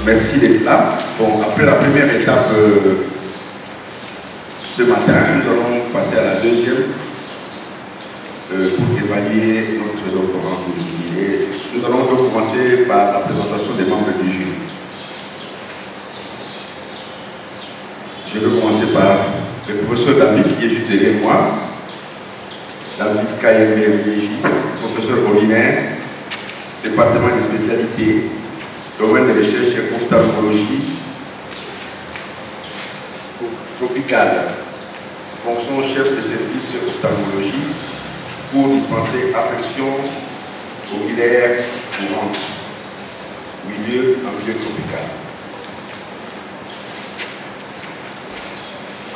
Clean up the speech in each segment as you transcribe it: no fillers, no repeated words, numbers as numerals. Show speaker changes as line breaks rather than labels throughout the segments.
Merci d'être là. Bon, après la première étape ce matin, nous allons passer à la deuxième pour évaluer notre doctorat. Nous allons donc commencer par la présentation des membres du jury. Je vais commencer par le professeur David qui est juste derrière moi. David Kayemé, professeur ordinaire, département de spécialité, domaine de recherche et ophtalmologie tropicale, fonction chef de service ophtalmologie pour dispenser affection oculaire courante, milieu tropical.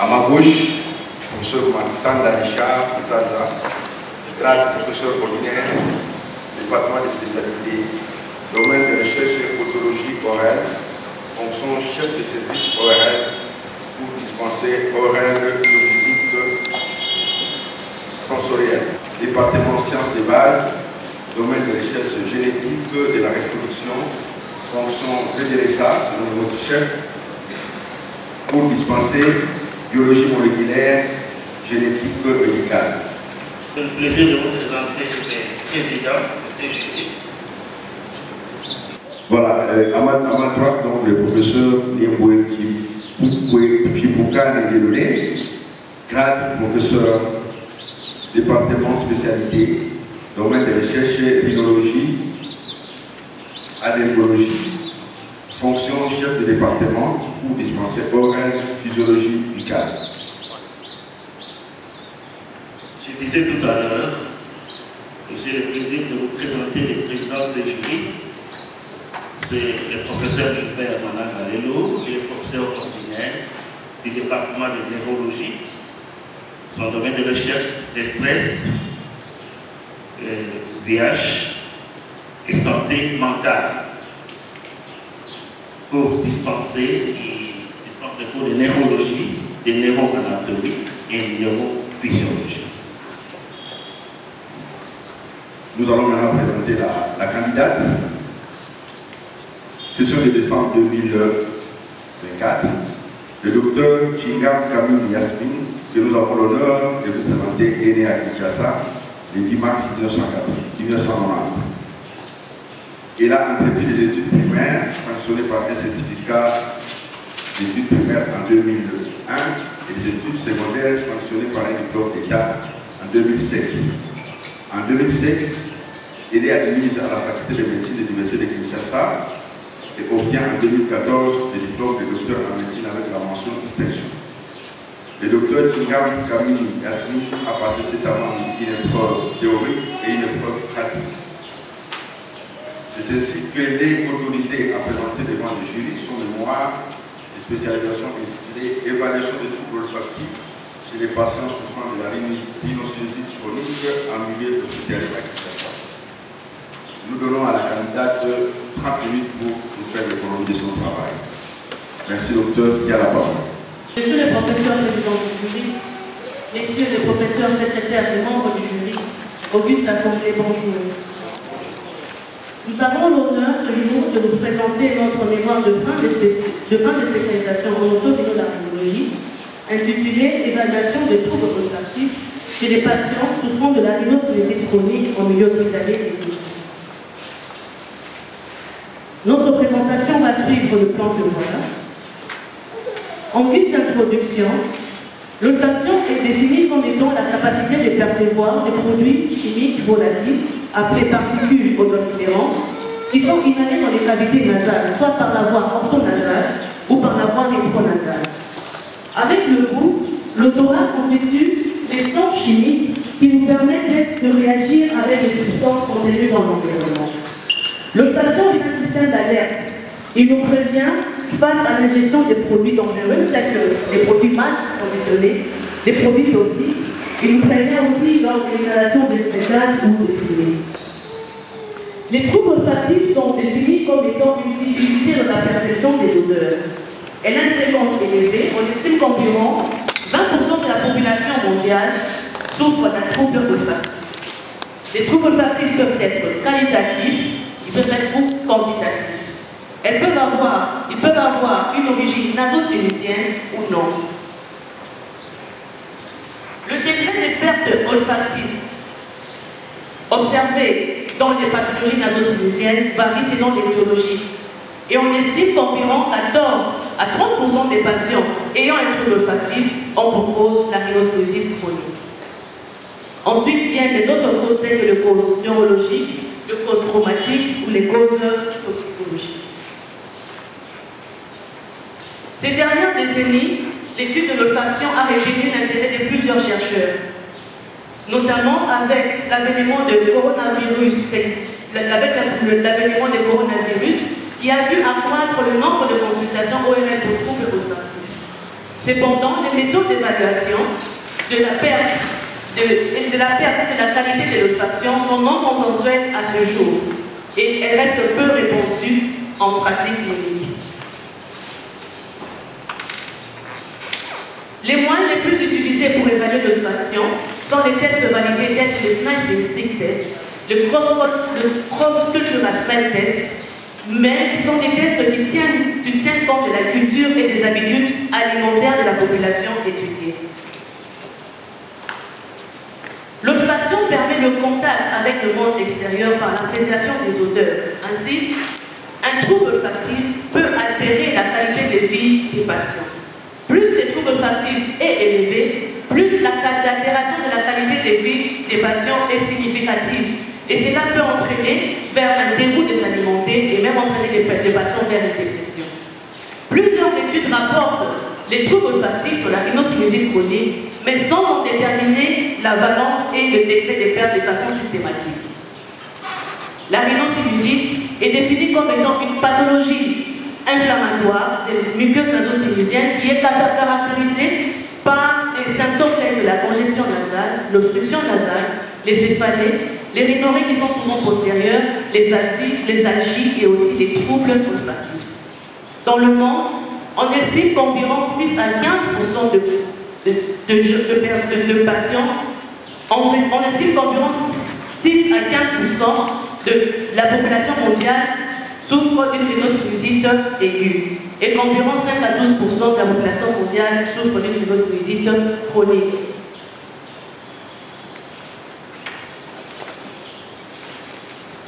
À ma gauche, professeur Tanda Richard Poutaza, grade professeur ordinaire, département de spécialité, domaine de recherche et pathologie orale, fonction chef de service oral pour dispenser oral de physique sensorielle, département sciences de base, domaine de recherche génétique de la reproduction, fonction ZRSA, selon notre chef, pour dispenser biologie moléculaire, génétique médicale.
C'est un plaisir de vous présenter le président de CGT.
Voilà, à ma droite, donc, le professeur Liemboué Chibouka Nédélolé, grade professeur, département spécialité, domaine de recherche immunologie, allergologie, fonction chef de département pour dispenser oral physiologie buccale.
Je disais tout à l'heure que j'ai le plaisir de vous présenter les présidents de ce jury. C'est le professeur Gilbert Manan-Galelo et le professeur ordinaire du département de neurologie. Son domaine de recherche est stress, VIH et santé mentale pour dispenser des cours de neurologie, de neuroanatomie et de neurophysiologie.
Nous allons maintenant présenter la candidate. Session de décembre 2024. Le docteur Chingam Kamil Yasmin, que nous avons l'honneur de vous présenter, est né à Kinshasa le 10 mars 1990. Il a entrepris des études primaires sanctionnées par un certificat d'études primaires en 2001 et des études secondaires sanctionnées par un diplôme d'État en 2007. En 2007, il est admis à la faculté de médecine de l'Université de Kinshasa et obtient en 2014 le diplôme de docteur en médecine avec la mention distinction. Le docteur Chingam Kamil Yasmin a passé cette année une épreuve théorique et une épreuve pratique. C'est ainsi qu'elle est autorisée à présenter devant le jury son mémoire de spécialisation intitulée Évaluation des troubles olfactifs chez les patients souffrant de la rhinocérodite chronique en milieu hospitalier à Kinshasa. Nous donnons à la candidate 30 minutes pour nous faire l'économie de son travail. Merci docteur, qui a la parole.
Monsieur le professeur président du jury, messieurs les professeurs secrétaires et membres du jury, Auguste Assemblée, bonjour. Nous avons l'honneur ce jour de vous présenter notre mémoire de fin de spécialisation en otorhinolaryngologie intitulée Évaluation des troubles olfactifs chez les patients souffrant de la rhinocérodite chronique en milieu hospitalier et clinique. Notre présentation va suivre le plan que voilà. En guise d'introduction, l'olfaction est définie comme étant la capacité de percevoir des produits chimiques volatiles appelés particules odoriférantes qui sont inhalés dans les cavités nasales, soit par la voie orthonasale ou par la voie rétronasale. Avec le goût, l'odorat constitue des sons chimiques qui nous permettent de réagir avec les substances contenues dans l'environnement. L'olfaction est un système d'alerte. Il nous prévient face à l'ingestion des produits dangereux, tels que les produits mal conditionnés, des produits toxiques. Il nous prévient aussi lors de l'inhalation des gaz ou des fumées. Les troubles olfactifs sont définis comme étant une difficulté dans la perception des odeurs. Elle a une fréquence élevée, on estime qu'environ 20% de la population mondiale souffre d'un trouble olfactif. Les troubles olfactifs peuvent être qualitatifs, ils peuvent être quantitatifs. ils peuvent avoir une origine naso-sinusienne ou non. Le degré de perte olfactive observé dans les pathologies naso-sinusiennes varie selon l'étiologie. Et on estime qu'environ 14 à 30% des patients ayant un trouble olfactif ont pour cause la rhinosinusitis chronique. Ensuite viennent les autres causes telles que les causes neurologiques, les causes traumatiques ou les causes toxicologiques. Ces dernières décennies, l'étude de l'olfaction a révélé l'intérêt de plusieurs chercheurs, notamment avec l'avènement de coronavirus, qui a vu accroître le nombre de consultations ORL pour troubles olfactifs. Cependant, les méthodes d'évaluation de la perte et de la qualité de l'olfaction sont non consensuelles à ce jour et elles restent peu répandues en pratique clinique. Les moyens les plus utilisés pour évaluer l'olfaction sont les tests validés tels que le sniffing stick test, le cross-cultural smell test, mais ce sont des tests qui tiennent compte de la culture et des habitudes alimentaires de la population étudiée. L'olfaction permet le contact avec le monde extérieur par l'appréciation des odeurs. Ainsi, un trouble olfactif peut altérer la qualité de vie des patients. Plus le trouble olfactif est élevé, plus l'altération de la qualité de vie des patients est significative. Et cela peut entraîner vers un dégoût de s'alimenter et même entraîner les patients vers une dépression. Plusieurs études rapportent les troubles olfactifs pour la rhinosinusitis chronique, mais sans en déterminer la valence et le degré de perte de façon systématique. La rhinosinusitis est définie comme étant une pathologie inflammatoire des muqueuses naso-sinusiennes qui est caractérisée par des symptômes tels que la congestion nasale, l'obstruction nasale, les céphalées, les rhinorrhées qui sont souvent postérieures, les algies et aussi les troubles olfactifs. Dans le monde, on estime qu'environ 6 à 15% de patients, on estime qu'environ 6 à 15% de la population mondiale souffre d'une rhinosinusitis aiguë et qu'environ 5 à 12% de la population mondiale souffre d'une rhinosinusitis chronique.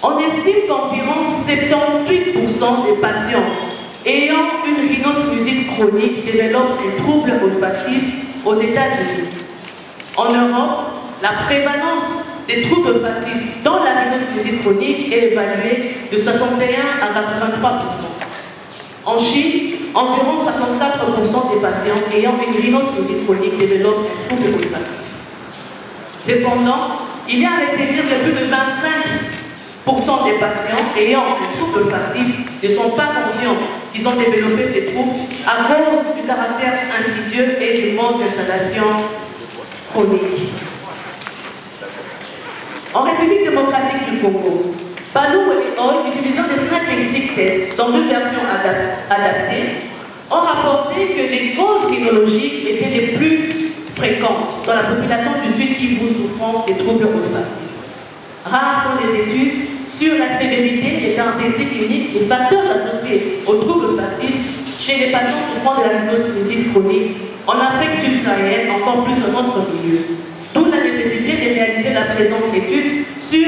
On estime qu'environ 78% des patients ayant une rhinosinusitis chronique développent un trouble olfactif aux États-Unis. En Europe, la prévalence des troubles olfactifs dans la rhinosinusitis chronique est évaluée de 61 à 83%. En Chine, environ 64% des patients ayant une rhinosinusitis chronique développent un trouble olfactif. Cependant, il y a à retenir que plus de 25% des patients ayant un trouble olfactif ne sont pas conscients qu'ils ont développé ces troubles à cause du caractère insidieux et du mode d'installation chronique. En République démocratique du Congo, Palou et Hall, utilisant des sniffing stick tests dans une version adaptée, ont rapporté que les causes rhinologiques étaient les plus fréquentes dans la population du Sud Kivu souffrant des troubles olfactifs. Rares sont les études sur la sévérité, les caractéristiques cliniques et facteurs associés aux troubles olfactifs chez les patients souffrant de la rhinosinusitis chronique en Afrique subsaharienne, encore plus dans notre milieu. D'où la nécessité de réaliser la présente étude sur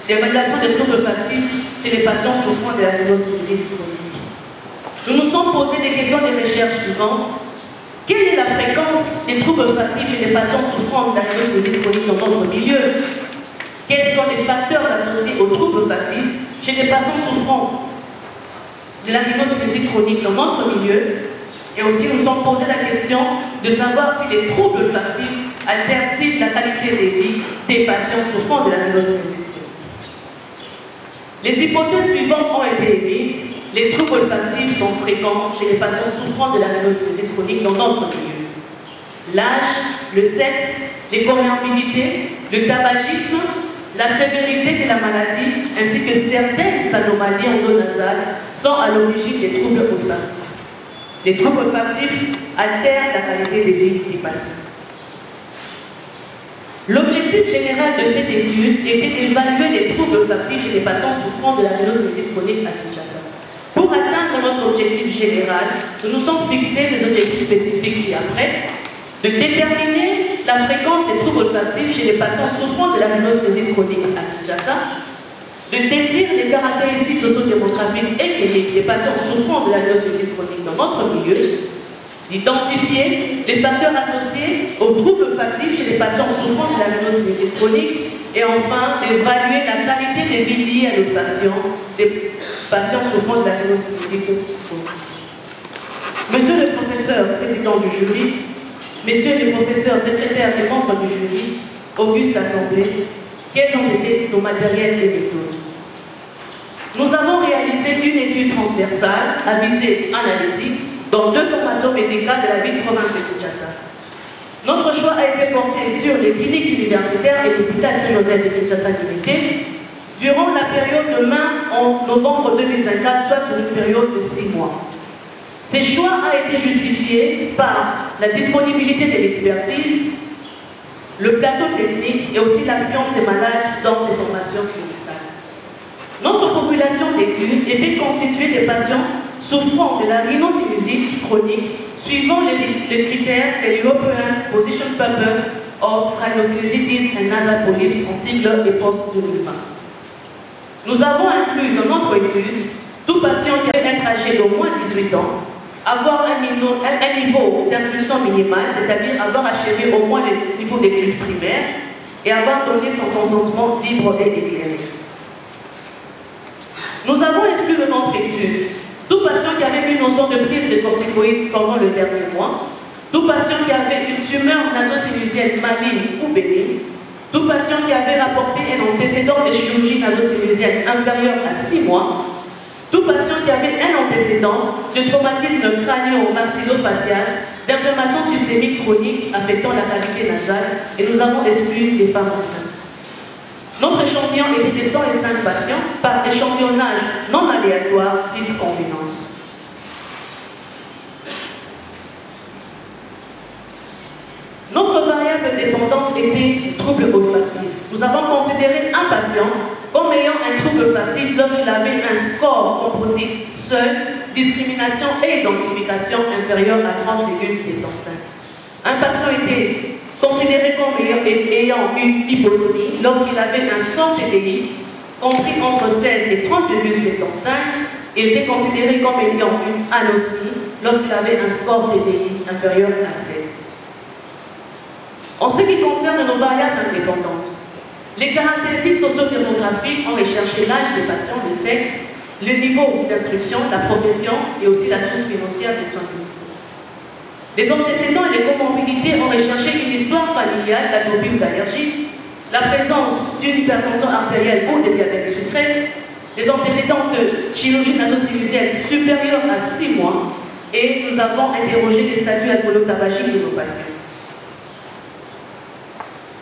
l'évaluation des troubles olfactifs chez les patients souffrant de la rhinosinusitis chronique. Nous nous sommes posé des questions de recherche suivantes. Quelle est la fréquence des troubles olfactifs chez les patients souffrant de la rhinosinusitis chronique dans notre milieu? Quels sont les facteurs associés aux troubles olfactifs chez les patients souffrant de la rhinosinusitis chronique dans notre milieu? Et aussi, nous nous sommes posé la question de savoir si les troubles olfactifs altèrent-ils la qualité de vie des patients souffrant de la rhinosinusitis chronique. Les hypothèses suivantes ont été émises. Les troubles olfactifs sont fréquents chez les patients souffrant de la rhinosinusitis chronique dans notre milieu. L'âge, le sexe, les comorbidités, le tabagisme, la sévérité de la maladie ainsi que certaines anomalies endonasales sont à l'origine des troubles olfactifs. Les troubles olfactifs altèrent la qualité de vie des patients. L'objectif général de cette étude était d'évaluer les troubles olfactifs chez les patients souffrant de la rhinosinusitis chronique à Kinshasa. atteindre notre objectif général, nous nous sommes fixés des objectifs spécifiques ci-après, de déterminer la fréquence des troubles olfactifs chez les patients souffrant de la rhinosinusie chronique à Kinshasa, de décrire les caractéristiques sociodémographiques et cliniques des patients souffrant de la rhinosinusie chronique dans notre milieu, d'identifier les facteurs associés aux troubles olfactifs chez les patients souffrant de la rhinosinusie chronique et enfin d'évaluer la qualité des vies liées à l'olfaction des patients souffrant de la rhinosinusie chronique. Monsieur le professeur, président du jury, messieurs les professeurs, secrétaires et membres du jury, auguste assemblée, quels ont été nos matériels et méthodes? Nous avons réalisé une étude transversale à visée analytique dans 2 formations médicales de la ville province de Kinshasa. Notre choix a été porté sur les cliniques universitaires et l'hôpital Saint-Joseph de Kinshasa Unité durant la période de mai en novembre 2024, soit sur une période de 6 mois. Ce choix a été justifié par la disponibilité de l'expertise, le plateau technique et aussi l'affluence des malades dans ces formations médicales. Notre population d'études était constituée des patients souffrant de la rhinosinusie chronique suivant les critères de l'European Position Paper of Rhinosinusitis and Nasal Polyps en sigle EPOS 2020. Nous avons inclus dans notre étude tout patient qui avait être âgé d'au moins 18 ans, avoir un niveau d'instruction minimale, c'est-à-dire avoir achevé au moins le niveau d'études primaires et avoir donné son consentement libre et éclairé. Nous avons exclu de notre étude tout patient qui avait une notion de prise de corticoïdes pendant le dernier mois, tout patient qui avait une tumeur nasosinusienne maligne ou bénigne, tout patient qui avait rapporté un antécédent de chirurgie nasosinusienne inférieur à 6 mois, tout patient qui avait un antécédent de traumatisme crânio-maxillofacial, d'inflammation systémique chronique affectant la cavité nasale, et nous avons exclu les femmes enceintes. Notre échantillon était de 105 patients par échantillonnage non aléatoire type combinance. Notre variable dépendante était trouble olfactif. Nous avons considéré un patient comme ayant un trouble olfactif lorsqu'il avait un score composite seul, discrimination et identification inférieur à 30,75. Un patient était considéré comme ayant une hyposmie lorsqu'il avait un score TDI compris entre 16 et 30,75. Il était considéré comme ayant une anosmie lorsqu'il avait un score TDI inférieur à 7. En ce qui concerne nos variables indépendantes, les caractéristiques sociodémographiques ont recherché l'âge des patients, le sexe, le niveau d'instruction, la profession et aussi la source financière des soins médicaux. Les antécédents et les comorbidités ont recherché une histoire familiale d'atrophie ou d'allergie, la présence d'une hypertension artérielle ou de diabète sucré, les antécédents de chirurgie nasosinusienne supérieure à 6 mois, et nous avons interrogé les statuts alcoolo-tabagiques de nos patients.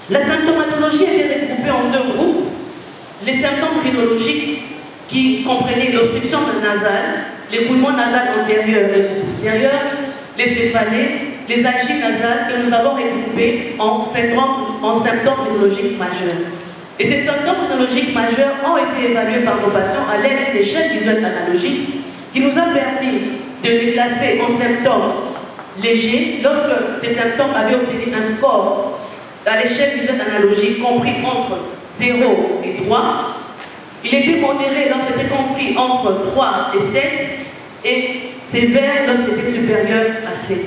La symptomatologie était regroupée en 2 groupes. Les symptômes rhinologiques qui comprenaient l'obstruction nasale, l'écoulement nasal antérieur et postérieur, les céphalées, les algies nasales que nous avons regroupés en symptômes rhinologiques majeurs. Et ces symptômes rhinologiques majeurs ont été évalués par nos patients à l'aide d'une échelle visuelle analogique qui nous a permis de les classer en symptômes légers lorsque ces symptômes avaient obtenu un score à l'échelle visuelle analogique compris entre 0 et 3. Il était modéré lorsqu'il était compris entre 3 et 7 et sévère lorsqu'il était supérieur à 7.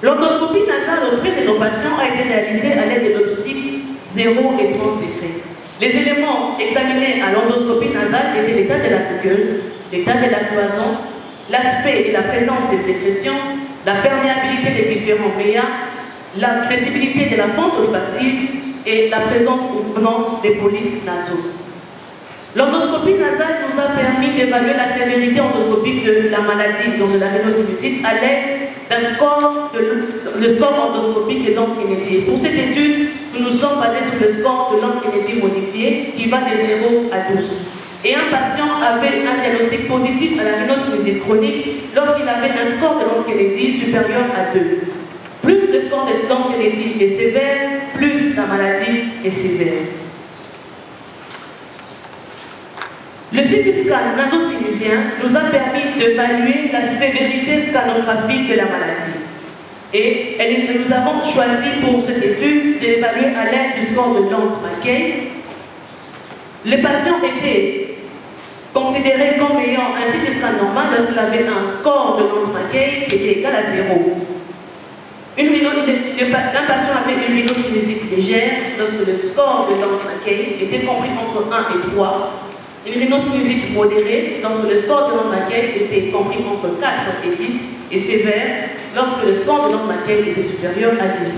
L'endoscopie nasale auprès de nos patients a été réalisée à l'aide de l'optique 0 et 30 degrés. Les éléments examinés à l'endoscopie nasale étaient l'état de la muqueuse, l'état de la cloison, l'aspect et la présence des sécrétions, la perméabilité des différents méas, l'accessibilité de la pente olfactive et la présence ou non des polypes nasaux. L'endoscopie nasale nous a permis d'évaluer la sévérité endoscopique de la maladie, donc de la rhinosinusitis, à l'aide d'un score, le score endoscopique de Dante Kennedy. Pour cette étude, nous nous sommes basés sur le score de Dante Kennedy modifié qui va de 0 à 12. Et un patient avait un diagnostic positif à la rhinosinusitis chronique lorsqu'il avait un score de Dante Kennedy supérieur à 2. Plus le score de Dante Kennedy est sévère, plus la maladie est sévère. Le CT scan naso-sinusien nous a permis d'évaluer la sévérité scanographique de la maladie. Et nous avons choisi pour cette étude d'évaluer à l'aide du score de Lange-Mackay. Les patients étaient considérés comme ayant un CT scan normal lorsqu'il avait un score de Lange-Mackay qui était égal à 0. Un patient avait une rhinosinusite légère lorsque le score de Lange-Mackay était compris entre 1 et 3. Une rhinosinusite modérée lorsque le score de Lange-Mackay était compris entre 4 et 10 et sévère lorsque le score de Lange-Mackay était supérieur à 10.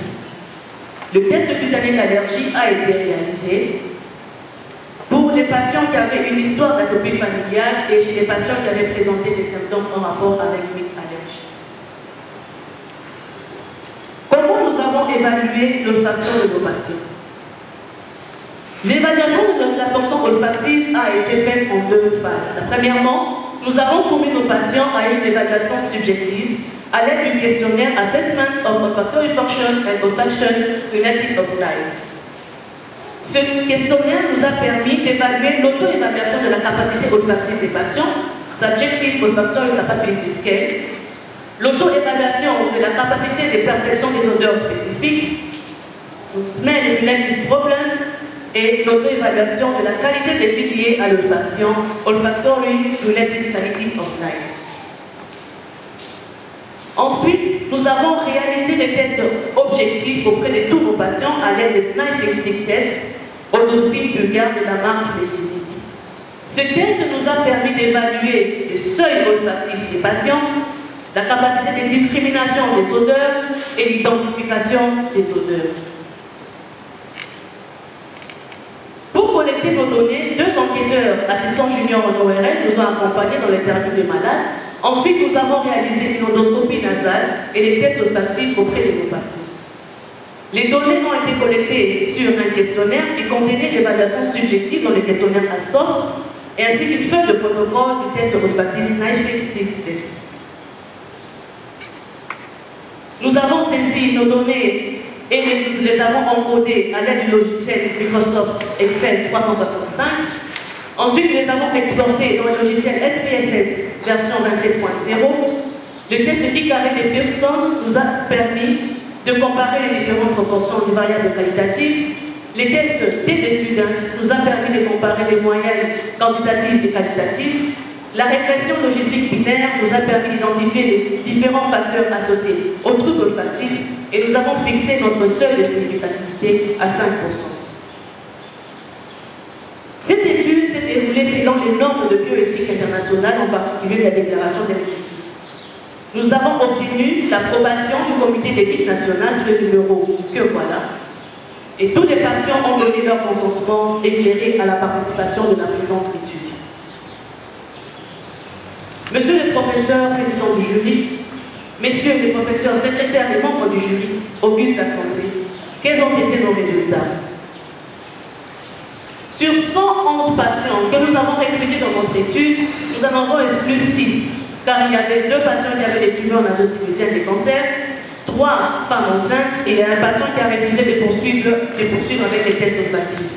Le test cutané d'allergie a été réalisé pour les patients qui avaient une histoire d'atopie familiale et chez les patients qui avaient présenté des symptômes en rapport avec une allergie. Comment nous avons évalué l'olfaction de nos patients? L'évaluation de la fonction olfactive a été faite en deux phases. Premièrement, nous avons soumis nos patients à une évaluation subjective à l'aide du questionnaire Assessment of Olfactory Function and Olfaction Quality of Life. Ce questionnaire nous a permis d'évaluer l'auto-évaluation de la capacité olfactive des patients, Subjective Olfactory Capability Scale, l'auto-évaluation de la capacité de perception des odeurs spécifiques, Smell Related Problems, et l'auto-évaluation de la qualité des vie liée à l'olfaction, Olfactory Related Quality of Life. Ensuite, nous avons réalisé des tests objectifs auprès de tous nos patients à l'aide des Sniffing Stick Tests odophile bulgare de la marque Méchinique. Ce test nous a permis d'évaluer le seuil olfactif des patients, la capacité de discrimination des odeurs et l'identification des odeurs. Pour collecter nos données, deux enquêteurs assistants juniors en ORL nous ont accompagnés dans l'interview des malades. Ensuite, nous avons réalisé une endoscopie nasale et des tests olfactifs auprès de nos patients. Les données ont été collectées sur un questionnaire qui contenait l'évaluation subjective dans le questionnaire ASSOP et ainsi qu'une feuille de protocole du test olfactif Sniffing Stick Test. Nous avons saisi nos données et nous les avons encodées à l'aide du logiciel Microsoft Excel 365. Ensuite, nous les avons exportés dans le logiciel SPSS version 27.0. Le test Kikaré de Pearson nous a permis de comparer les différentes proportions des variables qualitatives. Les tests TD Student nous a permis de comparer les moyennes quantitatives et qualitatives. La régression logistique binaire nous a permis d'identifier les différents facteurs associés au trouble olfactif et nous avons fixé notre seuil de significativité à 5%. Cette étude s'est déroulée selon les normes de bioéthique internationale, en particulier la déclaration d'Helsinki. Nous avons obtenu l'approbation du comité d'éthique nationale sur le numéro que voilà. Et tous les patients ont donné leur consentement éclairé à la participation de la présente étude. Monsieur le professeur, président du jury, messieurs les professeurs, secrétaires et membres du jury, auguste assemblée, quels ont été nos résultats? Sur 111 patients que nous avons recrutés dans notre étude, nous en avons exclu 6, car il y avait 2 patients qui avaient des tumeurs naso-sinusiennes des cancers, 3 femmes enceintes et un patient qui a refusé de poursuivre avec les tests olfactifs.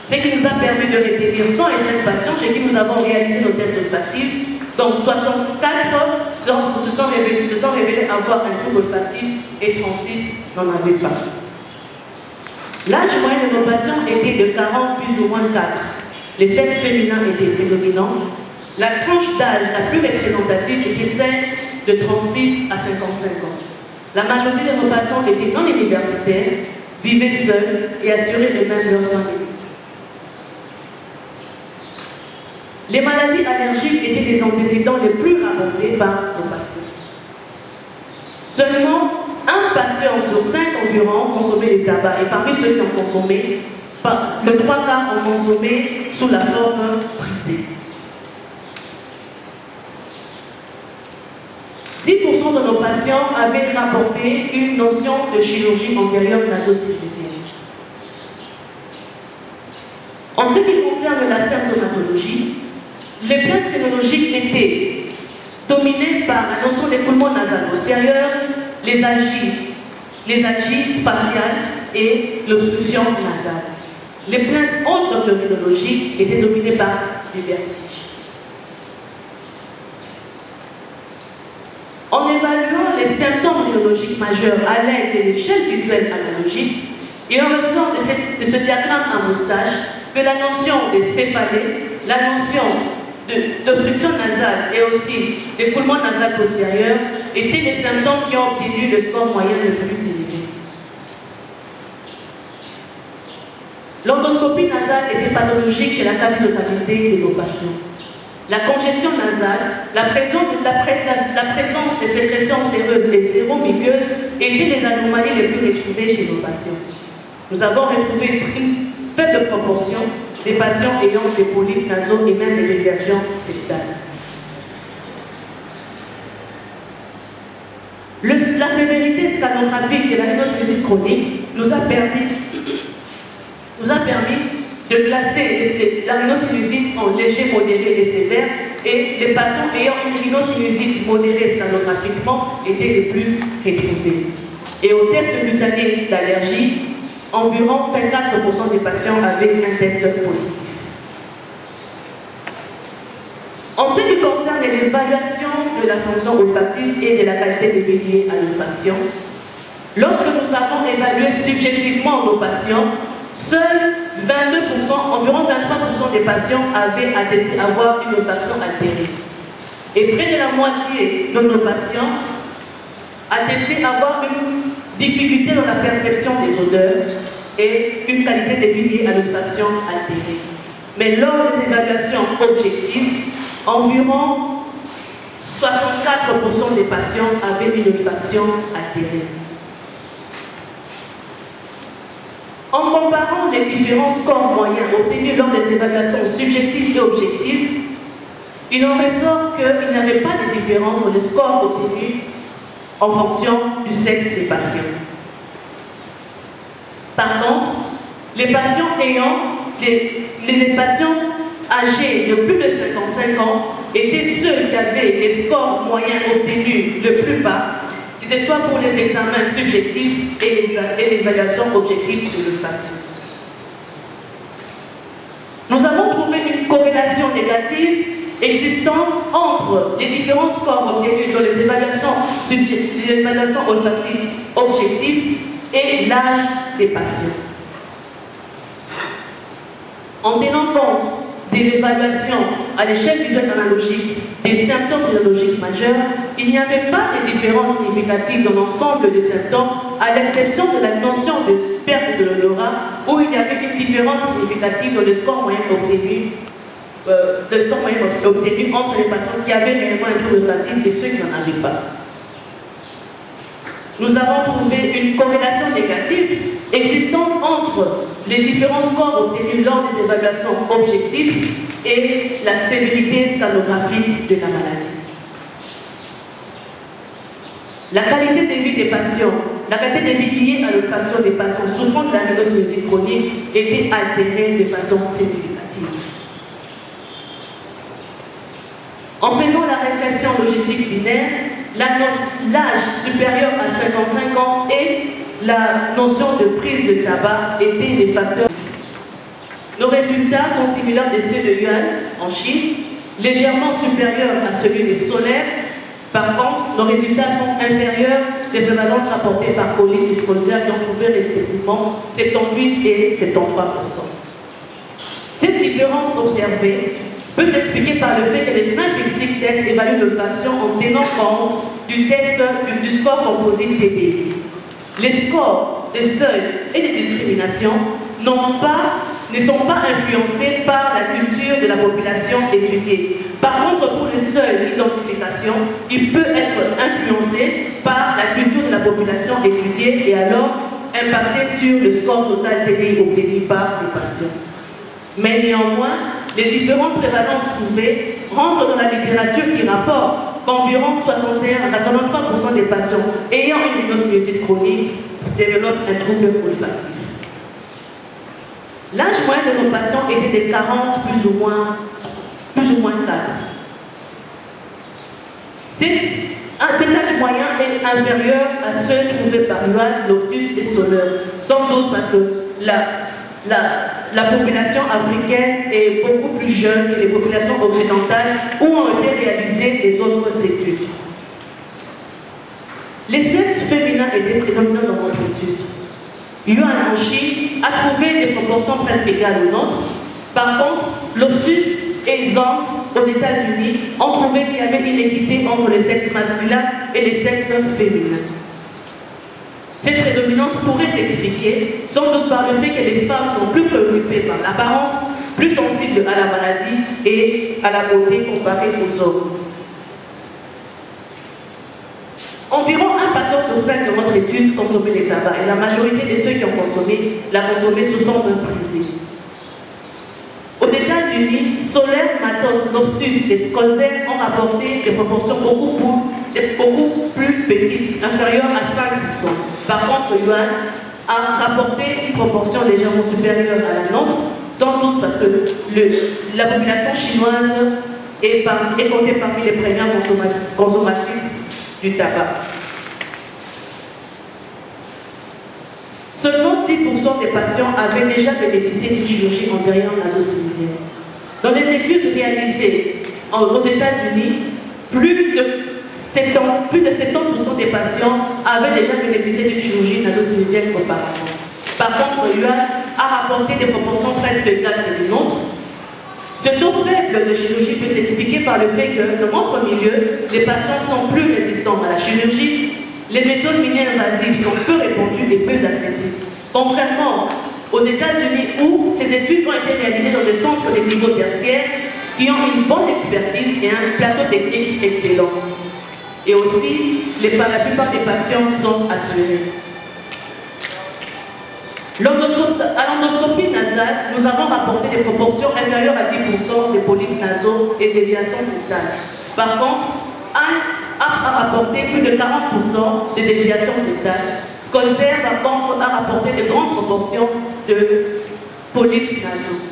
Ce qui nous a permis de retenir 105 patients chez qui nous avons réalisé nos tests olfactifs. Donc 64 se sont révélés avoir un trouble olfactif et 36 n'en avaient pas. L'âge moyen de nos patients était de 40 plus ou moins 4. Les sexes féminins étaient prédominants. La tranche d'âge la plus représentative était celle de 36 à 55 ans. La majorité de nos patients étaient non universitaires, vivaient seuls et assuraient eux-mêmes leur santé. Les maladies allergiques étaient les antécédents les plus rapportés par nos patients. Seulement un patient sur 5 environ consommait du tabac et parmi ceux qui ont consommé, le 3 quarts ont consommé sous la forme brisée. 10% de nos patients avaient rapporté une notion de chirurgie antérieure naso-sinusienne. En ce qui concerne la symptomatologie, les plaintes rhinologiques étaient dominées par la notion des poumons nasales postérieurs, les algies faciales et l'obstruction nasale. Les plaintes autres que rhinologiques étaient dominées par les vertiges. En évaluant les symptômes neurologiques majeurs à l'aide de l'échelle visuelle analogique, il en ressort de ce diagramme à moustache que la notion de céphalée, la notion d'obstruction nasale et aussi d'écoulement nasal postérieur étaient les symptômes qui ont obtenu le score moyen le plus élevé. L'endoscopie nasale était pathologique chez la quasi-totalité de nos patients. La congestion nasale, la présence de sécrétions séreuses et séromuqueuses étaient les anomalies les plus retrouvées chez nos patients. Nous avons retrouvé une faible proportion des patients ayant des polypes nasaux et même des déviations septales. La sévérité scanographique de la rhinosinusie chronique nous a permis de classer la rhinosinusie en léger, modéré et sévère, et les patients ayant une rhinosinusie modérée scanographiquement étaient les plus retrouvés. Et au test cutané d'allergie, environ 24% des patients avaient un test positif. En ce qui concerne l'évaluation de la fonction olfactive et de la qualité des vie liée à l'olfaction, lorsque nous avons évalué subjectivement nos patients, seuls 22%, environ 23% des patients avaient attesté avoir une olfaction altérée. Et près de la moitié de nos patients attestaient avoir une difficulté dans la perception des odeurs et une qualité de vie liée à l'olfaction altérée. Mais lors des évaluations objectives, environ 64% des patients avaient une olfaction altérée. En comparant les différents scores moyens obtenus lors des évaluations subjectives et objectives, il en ressort qu'il n'y avait pas de différence dans les scores obtenus en fonction du sexe des patients. Par contre, les patients les patients âgés de plus de 55 ans étaient ceux qui avaient les scores moyens obtenus le plus bas, que ce soit pour les examens subjectifs et l'évaluation objective de l'olfaction. Nous avons trouvé une corrélation négative existante entre les différents scores obtenus dans les évaluations olfactives objectives et l'âge des patients. En tenant compte de l'évaluation à l'échelle visuelle analogique des symptômes neurologiques majeurs, il n'y avait pas de différence significative dans l'ensemble des symptômes, à l'exception de la notion de perte de l'odorat, où il y avait une différence significative dans le score moyen obtenu, entre les patients qui avaient réellement un trouble olfactif et ceux qui n'en avaient pas. Nous avons trouvé une corrélation négative existante entre les différents scores obtenus lors des évaluations objectives et la sévérité scanographique de la maladie. La qualité de vie des patients, la qualité de vie liée à l'olfaction des patients souffrant de la rhinosinusie chronique était altérée de façon significative. En faisant la régression logistique binaire, l'âge supérieur à 55 ans et la notion de prise de tabac étaient des facteurs. Nos résultats sont similaires de ceux de Yuan en Chine, légèrement supérieurs à celui des solaires. Par contre, nos résultats sont inférieurs des prévalences rapportées par Colin Disposer qui ont trouvé respectivement 78 et 73%. Cette différence observée peut s'expliquer par le fait que les Snipe Test évaluent l'olfaction en tenant compte du test du score composite TDI. Les scores des seuils et des discriminations ne sont pas influencés par la culture de la population étudiée. Par contre, pour les seuils d'identification, il peut être influencé par la culture de la population étudiée et alors impacter sur le score total TDI obtenu par les patients. Mais néanmoins, les différentes prévalences trouvées rentrent dans la littérature qui rapporte qu'environ 61 à 83% des patients ayant une rhinosinusie chronique développent un trouble olfactif. L'âge moyen de nos patients était de 40 plus ou moins 4. Cet âge moyen est inférieur à ceux trouvés par Yuan, Loftus et Soler, sans doute parce que la population africaine est beaucoup plus jeune que les populations occidentales où ont été réalisées les autres études. Les sexes féminins étaient prédominants dans notre étude. Yuan en Chine a trouvé des proportions presque égales aux nôtres. Par contre, Loftus et Zhang aux États-Unis ont trouvé qu'il y avait une équité entre les sexes masculins et les sexes féminins. Cette prédominance pourrait s'expliquer sans doute par le fait que les femmes sont plus préoccupées par l'apparence, plus sensibles à la maladie et à la beauté comparée aux hommes. Environ 1 patient sur 5 de notre étude consommait les tabacs et la majorité de ceux qui ont consommé l'a consommé sous forme brisée. Aux États-Unis, Soler, Matos, Loftus et Skolzer ont rapporté des proportions beaucoup plus petites, inférieures à 5%. Par contre, Yuan a rapporté une proportion légèrement supérieure à la nôtre, sans doute parce que la population chinoise est comptée parmi les premières consommatrices du tabac. Seulement 10% des patients avaient déjà bénéficié d'une chirurgie antérieure naso-synésienne. Dans les études réalisées aux États-Unis, plus de 70% des patients avaient déjà bénéficié d'une chirurgie naso-synésienne auparavant. Par contre, Yuan a rapporté des proportions presque égales que les nôtres. Ce taux faible de chirurgie peut s'expliquer par le fait que, dans notre milieu, les patients sont plus résistants à la chirurgie, les méthodes mini-invasives sont peu répandues et peu accessibles. Contrairement aux États-Unis où ces études ont été réalisées dans des centres de niveau tertiaire qui ont une bonne expertise et un plateau technique excellent. Et aussi, la plupart des patients sont assurés. À l'endoscopie nasale, nous avons rapporté des proportions inférieures à 10% de polypes nasaux et déviations septales. Par contre, a rapporté plus de 40% de déviations septales. Skolzer, par contre, a rapporté de grandes proportions de polypes nasaux.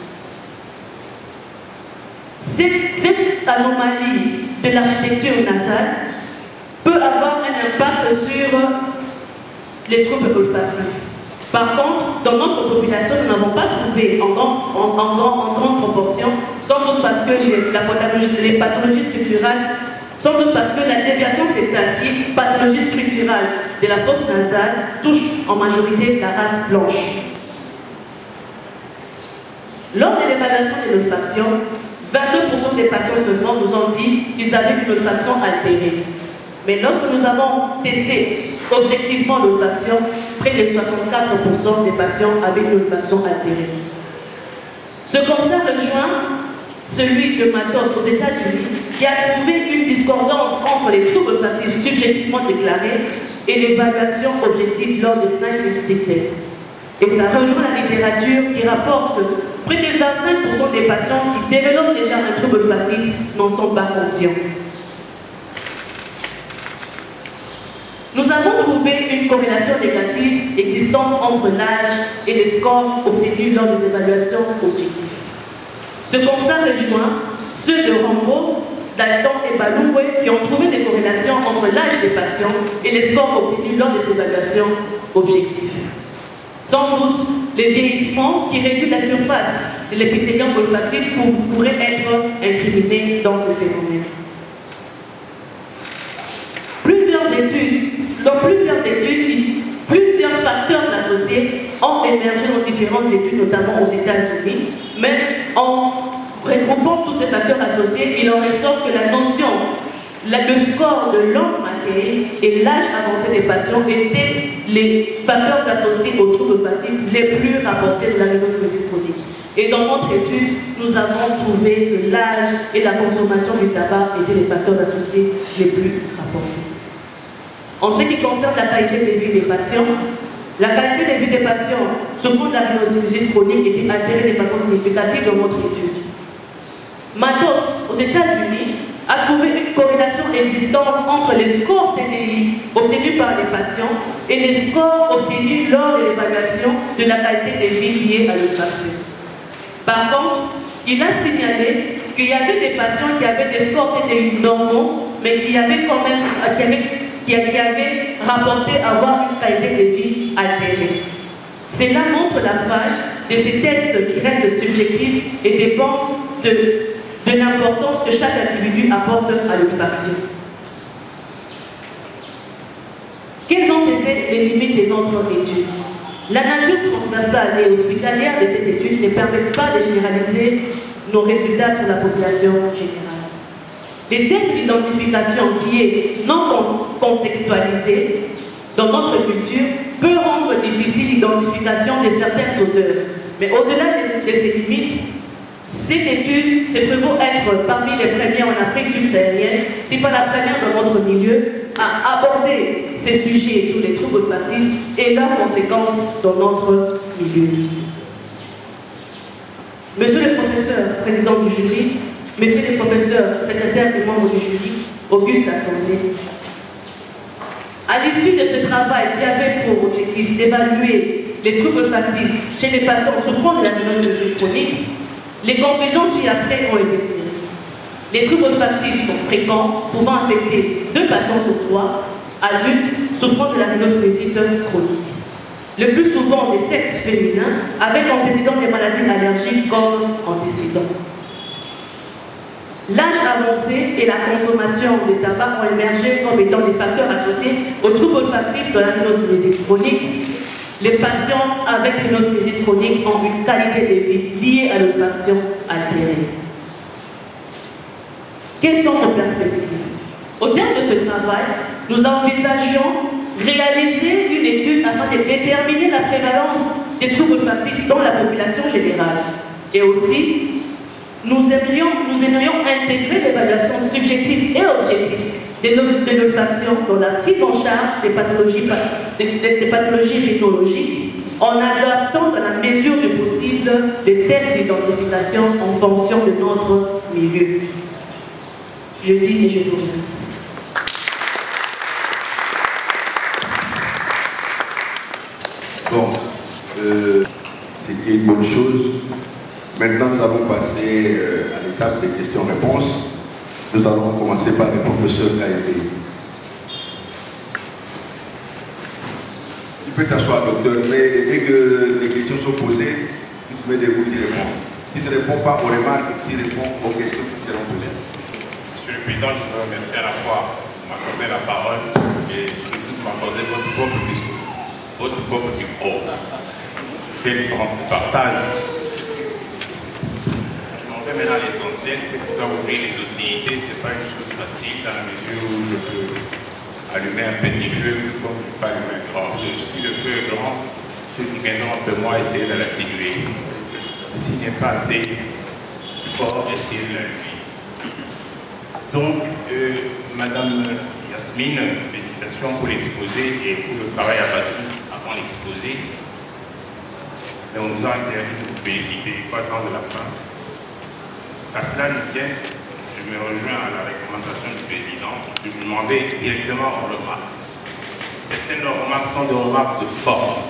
Cette anomalie de l'architecture nasale peut avoir un impact sur les troubles olfactifs. Par contre, dans notre population, nous n'avons pas trouvé en grande proportion, sans doute parce que les pathologies structurales, sans doute parce que la déviation septale, qui est pathologie structurale de la fosse nasale, touche en majorité la race blanche. Lors de l'évaluation de l'olfaction, 22% des patients seulement nous ont dit qu'ils avaient une olfaction altérée. Mais lorsque nous avons testé objectivement l'olfaction, près de 64% des patients avaient une olfaction altérée. Ce constat rejoint celui de Matos aux États-Unis, qui a trouvé une discordance entre les troubles olfactifs subjectivement déclarés et l'évaluation objective lors des sniffing stick tests. Et ça rejoint la littérature qui rapporte que près de 25% des patients qui développent déjà un trouble olfactif n'en sont pas conscients. Nous avons trouvé une corrélation négative existante entre l'âge et les scores obtenus lors des évaluations objectives. Ce constat rejoint ceux de Rambo, Dalton et Baloué qui ont trouvé des corrélations entre l'âge des patients et les scores obtenus lors des évaluations objectives. Sans doute, le vieillissement qui réduit la surface de l'épithélium olfactif pourrait être incriminé dans ce phénomène. Dans plusieurs études, plusieurs facteurs associés ont émergé dans différentes études, notamment aux États-Unis, mais en regroupant tous ces facteurs associés, il en ressort que la notion, le score de Lord Mackay et l'âge avancé des patients étaient les facteurs associés aux troubles olfactifs les plus rapportés de la rhinocérosis chronique. Et dans notre étude, nous avons trouvé que l'âge et la consommation du tabac étaient les facteurs associés les plus rapportés. En ce qui concerne la qualité de vie des patients, la qualité de vie des patients souffrant de la rhinocérosis chronique était altérée de façon significative dans notre étude. Matos, aux États-Unis, a trouvé une corrélation existante entre les scores TDI obtenus par les patients et les scores obtenus lors de l'évaluation de la qualité de vie liée à l'olfaction. Par contre, il a signalé qu'il y avait des patients qui avaient des scores TDI normaux, mais qui avaient quand même qui avait rapporté avoir une qualité de vie altérée. Cela montre la phase de ces tests qui restent subjectifs et dépendent de l'importance que chaque individu apporte à l'olfaction. poser les limites de notre étude. La nature transversale et hospitalière de cette étude ne permet pas de généraliser nos résultats sur la population générale. Les tests d'identification qui est non contextualisé dans notre culture peut rendre difficile l'identification de certains auteurs. Mais au-delà de ces limites, cette étude se prévaut être parmi les premières en Afrique subsaharienne, si pas la première dans notre milieu, à aborder ces sujets sur les troubles olfactifs et leurs conséquences dans notre milieu. Monsieur le professeur, président du jury, monsieur le professeur, secrétaire et membre du jury, Auguste Assemblée, à l'issue de ce travail qui avait pour objectif d'évaluer les troubles olfactifs chez les patients souffrant de la pneumonie chronique, les conclusions ci-après ont été tirées. Les troubles olfactifs sont fréquents, pouvant affecter 2 patients sur 3 adultes souffrant de la rhinocénosite chronique. Le plus souvent des sexes féminins, avec antécédents des maladies allergiques comme antécédents. L'âge avancé et la consommation de tabac ont émergé comme étant des facteurs associés aux troubles olfactifs de la rhinocénosite chronique. Les patients avec rhinocénosite chronique ont une qualité de vie liée à l'olfaction altérée. Quelles sont nos perspectives? Au terme de ce travail, nous envisageons réaliser une étude afin de déterminer la prévalence des troubles olfactifs dans la population générale. Et aussi, nous aimerions intégrer l'évaluation subjective et objective de l'olfaction dans la prise en charge des pathologies rhinologiques en adaptant dans la mesure du possible des tests d'identification en fonction de notre milieu. Je dis et je vous remercie.
Bon, c'est une bonne chose. Maintenant, nous allons passer à l'étape des questions-réponses. Nous allons commencer par le professeur Kaïté. Tu peux t'asseoir, docteur, mais dès que les questions sont posées, tu te mets debout, tu réponds. Si tu ne réponds pas aux remarques, tu réponds aux questions qui seront posées.
Monsieur le Président, je veux remercier à la fois de m'accorder la parole et surtout de m'accorder votre propre discours, votre propre micro. Quel sens de partage. Maintenant, l'essentiel, c'est que quand vous voyez les hostilités, ce n'est pas une chose facile dans la mesure où je peux allumer un petit feu comme je ne peux pas allumer un grand feu. Si le feu est grand, ceux qui viendront après moi essayer de l'atténuer. S'il n'est pas assez fort, essayez de l'allumer. Donc, Madame Yasmine, félicitations pour l'exposé et pour le travail abattu avant l'exposé. On nous a interdit de vous féliciter, il faut attendre la fin. À cela nous tient, je me rejoins à la recommandation du président de vous demander directement aux remarques. Certaines remarques sont des remarques de forme.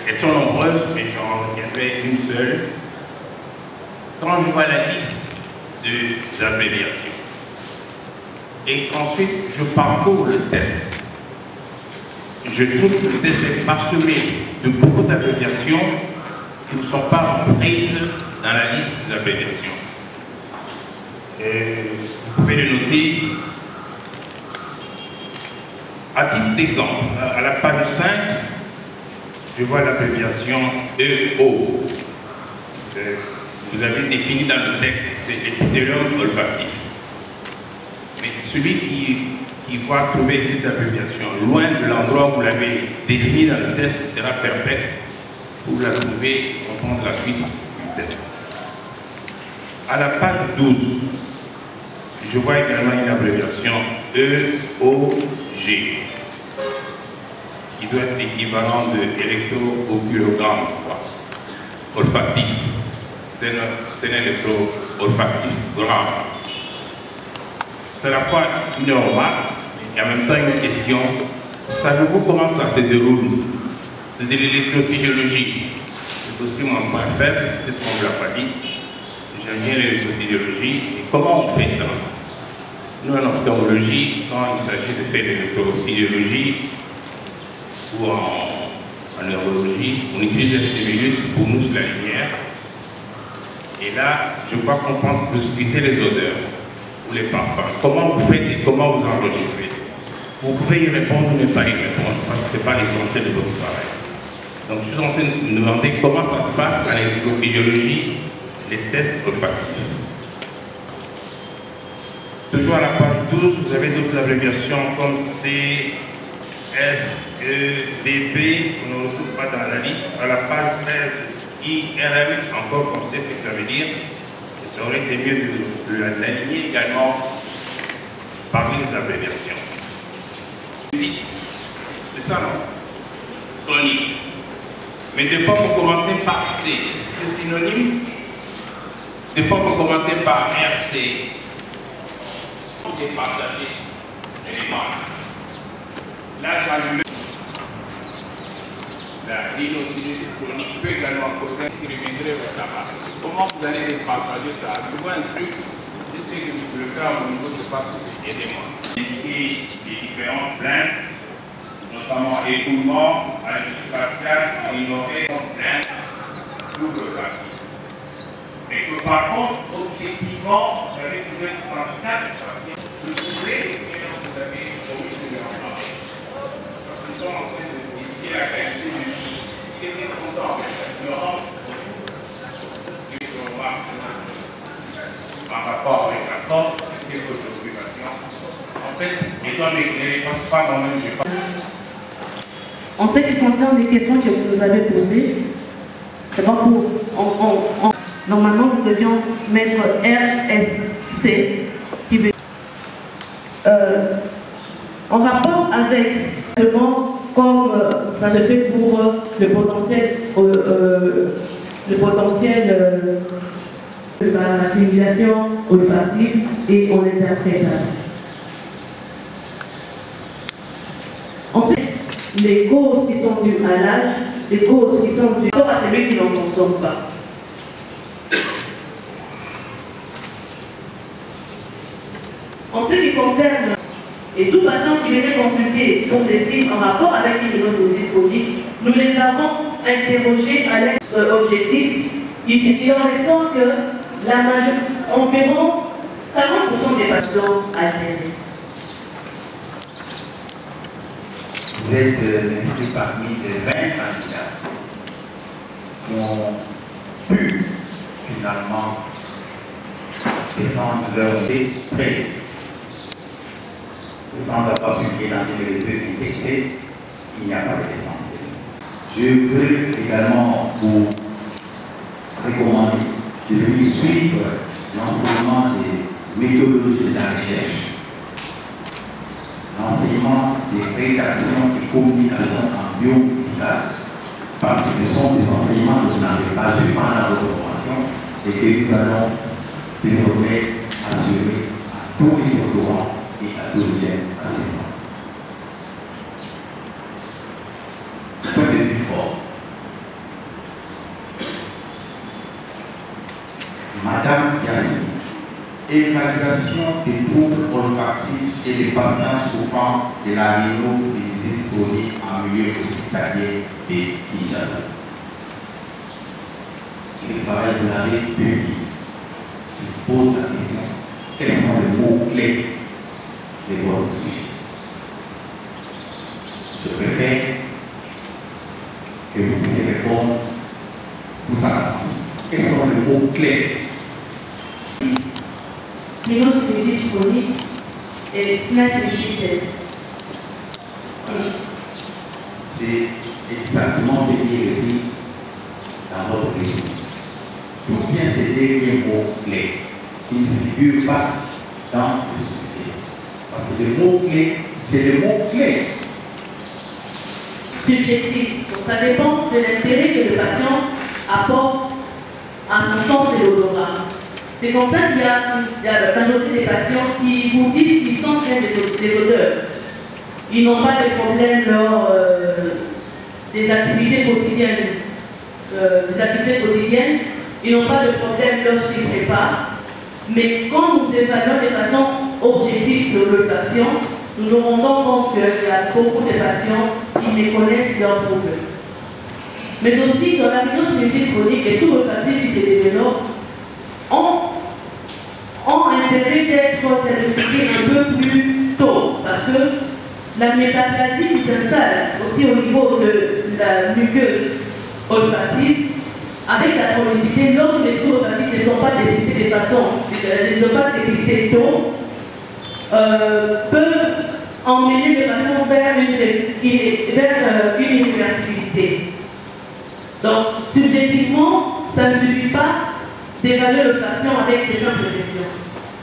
Elles sont nombreuses, mais j'en retiendrai une seule. Quand je vois la liste des abréviations et qu'ensuite je parcours le texte, je trouve que le texte est parsemé de beaucoup d'abréviations qui ne sont pas prises dans la liste des abréviations. Vous pouvez le noter à titre d'exemple. À la page 5, je vois l'abréviation EO. Vous avez défini dans le texte, c'est épithélium olfactif. Mais celui qui va trouver cette abréviation loin de l'endroit où vous l'avez défini dans le texte sera perplexe. Pour la trouver, comprendre la suite du texte. À la page 12, je vois également une abréviation EOG, qui doit être l'équivalent de électro-oculogramme, je crois, olfactif. C'est un électro-olfactif-gramme. C'est à la fois une remarque et en même temps une question. Savez-vous comment ça se déroule? C'est de l'électrophysiologie. C'est aussi mon point faible, peut-être qu'on ne l'a pas dit. J'aime bien l'électrophysiologie. Et comment on fait ça? Nous, en ophtalmologie, quand il s'agit de faire de l'électrophysiologie ou en neurologie, on utilise un stimulus pour nous sur la lumière. Et là, je crois comprendre que vous utilisez les odeurs ou les parfums. Comment vous faites et comment vous enregistrez? vous pouvez y répondre ou ne pas y répondre, parce que ce n'est pas l'essentiel de votre travail. Donc je suis en train de me demander comment ça se passe à l'électrophysiologie, les tests olfactifs. Toujours à la page 12, vous avez d'autres abréviations comme C, S, E, D, P, on ne retrouve pas dans la liste. À la page 13, I, R, M, encore comme c'est ce que ça veut dire. Et ça aurait été mieux de l'aligner également parmi les abréviations. C'est ça, non? Chronique. Mais des fois, vous commencez par C. Est-ce que c'est synonyme? Des fois, vous commencez par RC. Vous partagez les marques. Là, j'allume. La rhinosinusitis chronique peut également causer une au tabac. Comment vous allez départager ça? Je vois un truc, je sais que vous pouvez le faire au niveau de partout. Aidez-moi. Et les différentes plaintes, notamment écoulement, allergie faciale, ignoré, plainte, double vague. Et que par contre, objectivement, vous avez trouvé 64 patients. Vous pouvez écrire, vous avez trouvé ce genre-là. Parce que nous sommes en train de vérifier la qualité de vie. S'il était content avec cette ignorance, par rapport avec la force, quelques préoccupations. En fait, étant éclairé, pas moi-même, je pas.
En ce qui concerne les questions que vous nous avez posées, c'est pas pour. Normalement, nous devions mettre RSC, qui veut en rapport avec comme ça le fait pour le potentiel de la stimulation olfactive et on interprète. En fait, les causes qui sont dues à l'âge, les causes qui sont dues à celui qui n'en consomme pas. En ce qui concerne, et tout patient qui venait consulter pour des signes en rapport avec une rhinosinusitis chronique, nous les avons interrogés à l'aide objectif. Il en ressort que la majorité, environ 40% des patients alternés.
Vous êtes inscrit parmi les 20 candidats qui ont pu finalement défendre leur idée prête. Sans avoir publié dans les deux qui étaient, il n'y a pas de défense. Je veux également vous recommander de venir suivre l'enseignement des méthodologies de la recherche, l'enseignement des rédactions et communications en biomédical, parce que ce sont des enseignements que vous n'avez pas vu pendant votre formation et que nous allons désormais assurer à tous les doctorants et à tous les assistants. Point de vue fort. Madame Yassine, évaluation des troubles olfactifs chez les patients souffrant de la rhinosinusitis chronique en milieu hospitalier de Kinshasa. Ce travail, vous l'avez publié. Je pose la question, quels sont les mots-clés de votre sujet? Je préfère que vous puissiez répondre tout à l'avance. Quels sont les mots-clés?
Rhinosinusitis chronique et SNAP test.
C'est exactement ce qui est écrit dans votre résumé. D'où viennent ces derniers mots-clés qui ne figurent pas dans le sujet? Parce que les mots-clés, c'est les mots-clés.
Subjectif. Donc ça dépend de l'intérêt que le patient apporte à son sens de l'odorat. C'est comme ça qu'il y a la majorité des patients qui vous disent qu'ils sentent bien des odeurs. Ils n'ont pas de problème lors des activités quotidiennes. Ils n'ont pas de problème lorsqu'ils préparent. Mais quand nous évaluons de façon objective de l'olfaction, nous nous rendons compte qu'il y a beaucoup de patients qui méconnaissent leurs problèmes. Mais aussi, dans la rhinosinusitis chronique et tout olfactif qui se développe, ont intérêt d'être diagnostiqués un peu plus tôt. Parce que la métaplasie qui s'installe aussi au niveau de la muqueuse olfactive, avec la chronicité, lorsque les troubles olfactifs ne sont pas dépistés de façon, ne sont pas dépistés tôt, peuvent emmener de façon vers une irréversibilité. Donc, subjectivement, ça ne suffit pas d'évaluer l'olfaction avec des simples questions.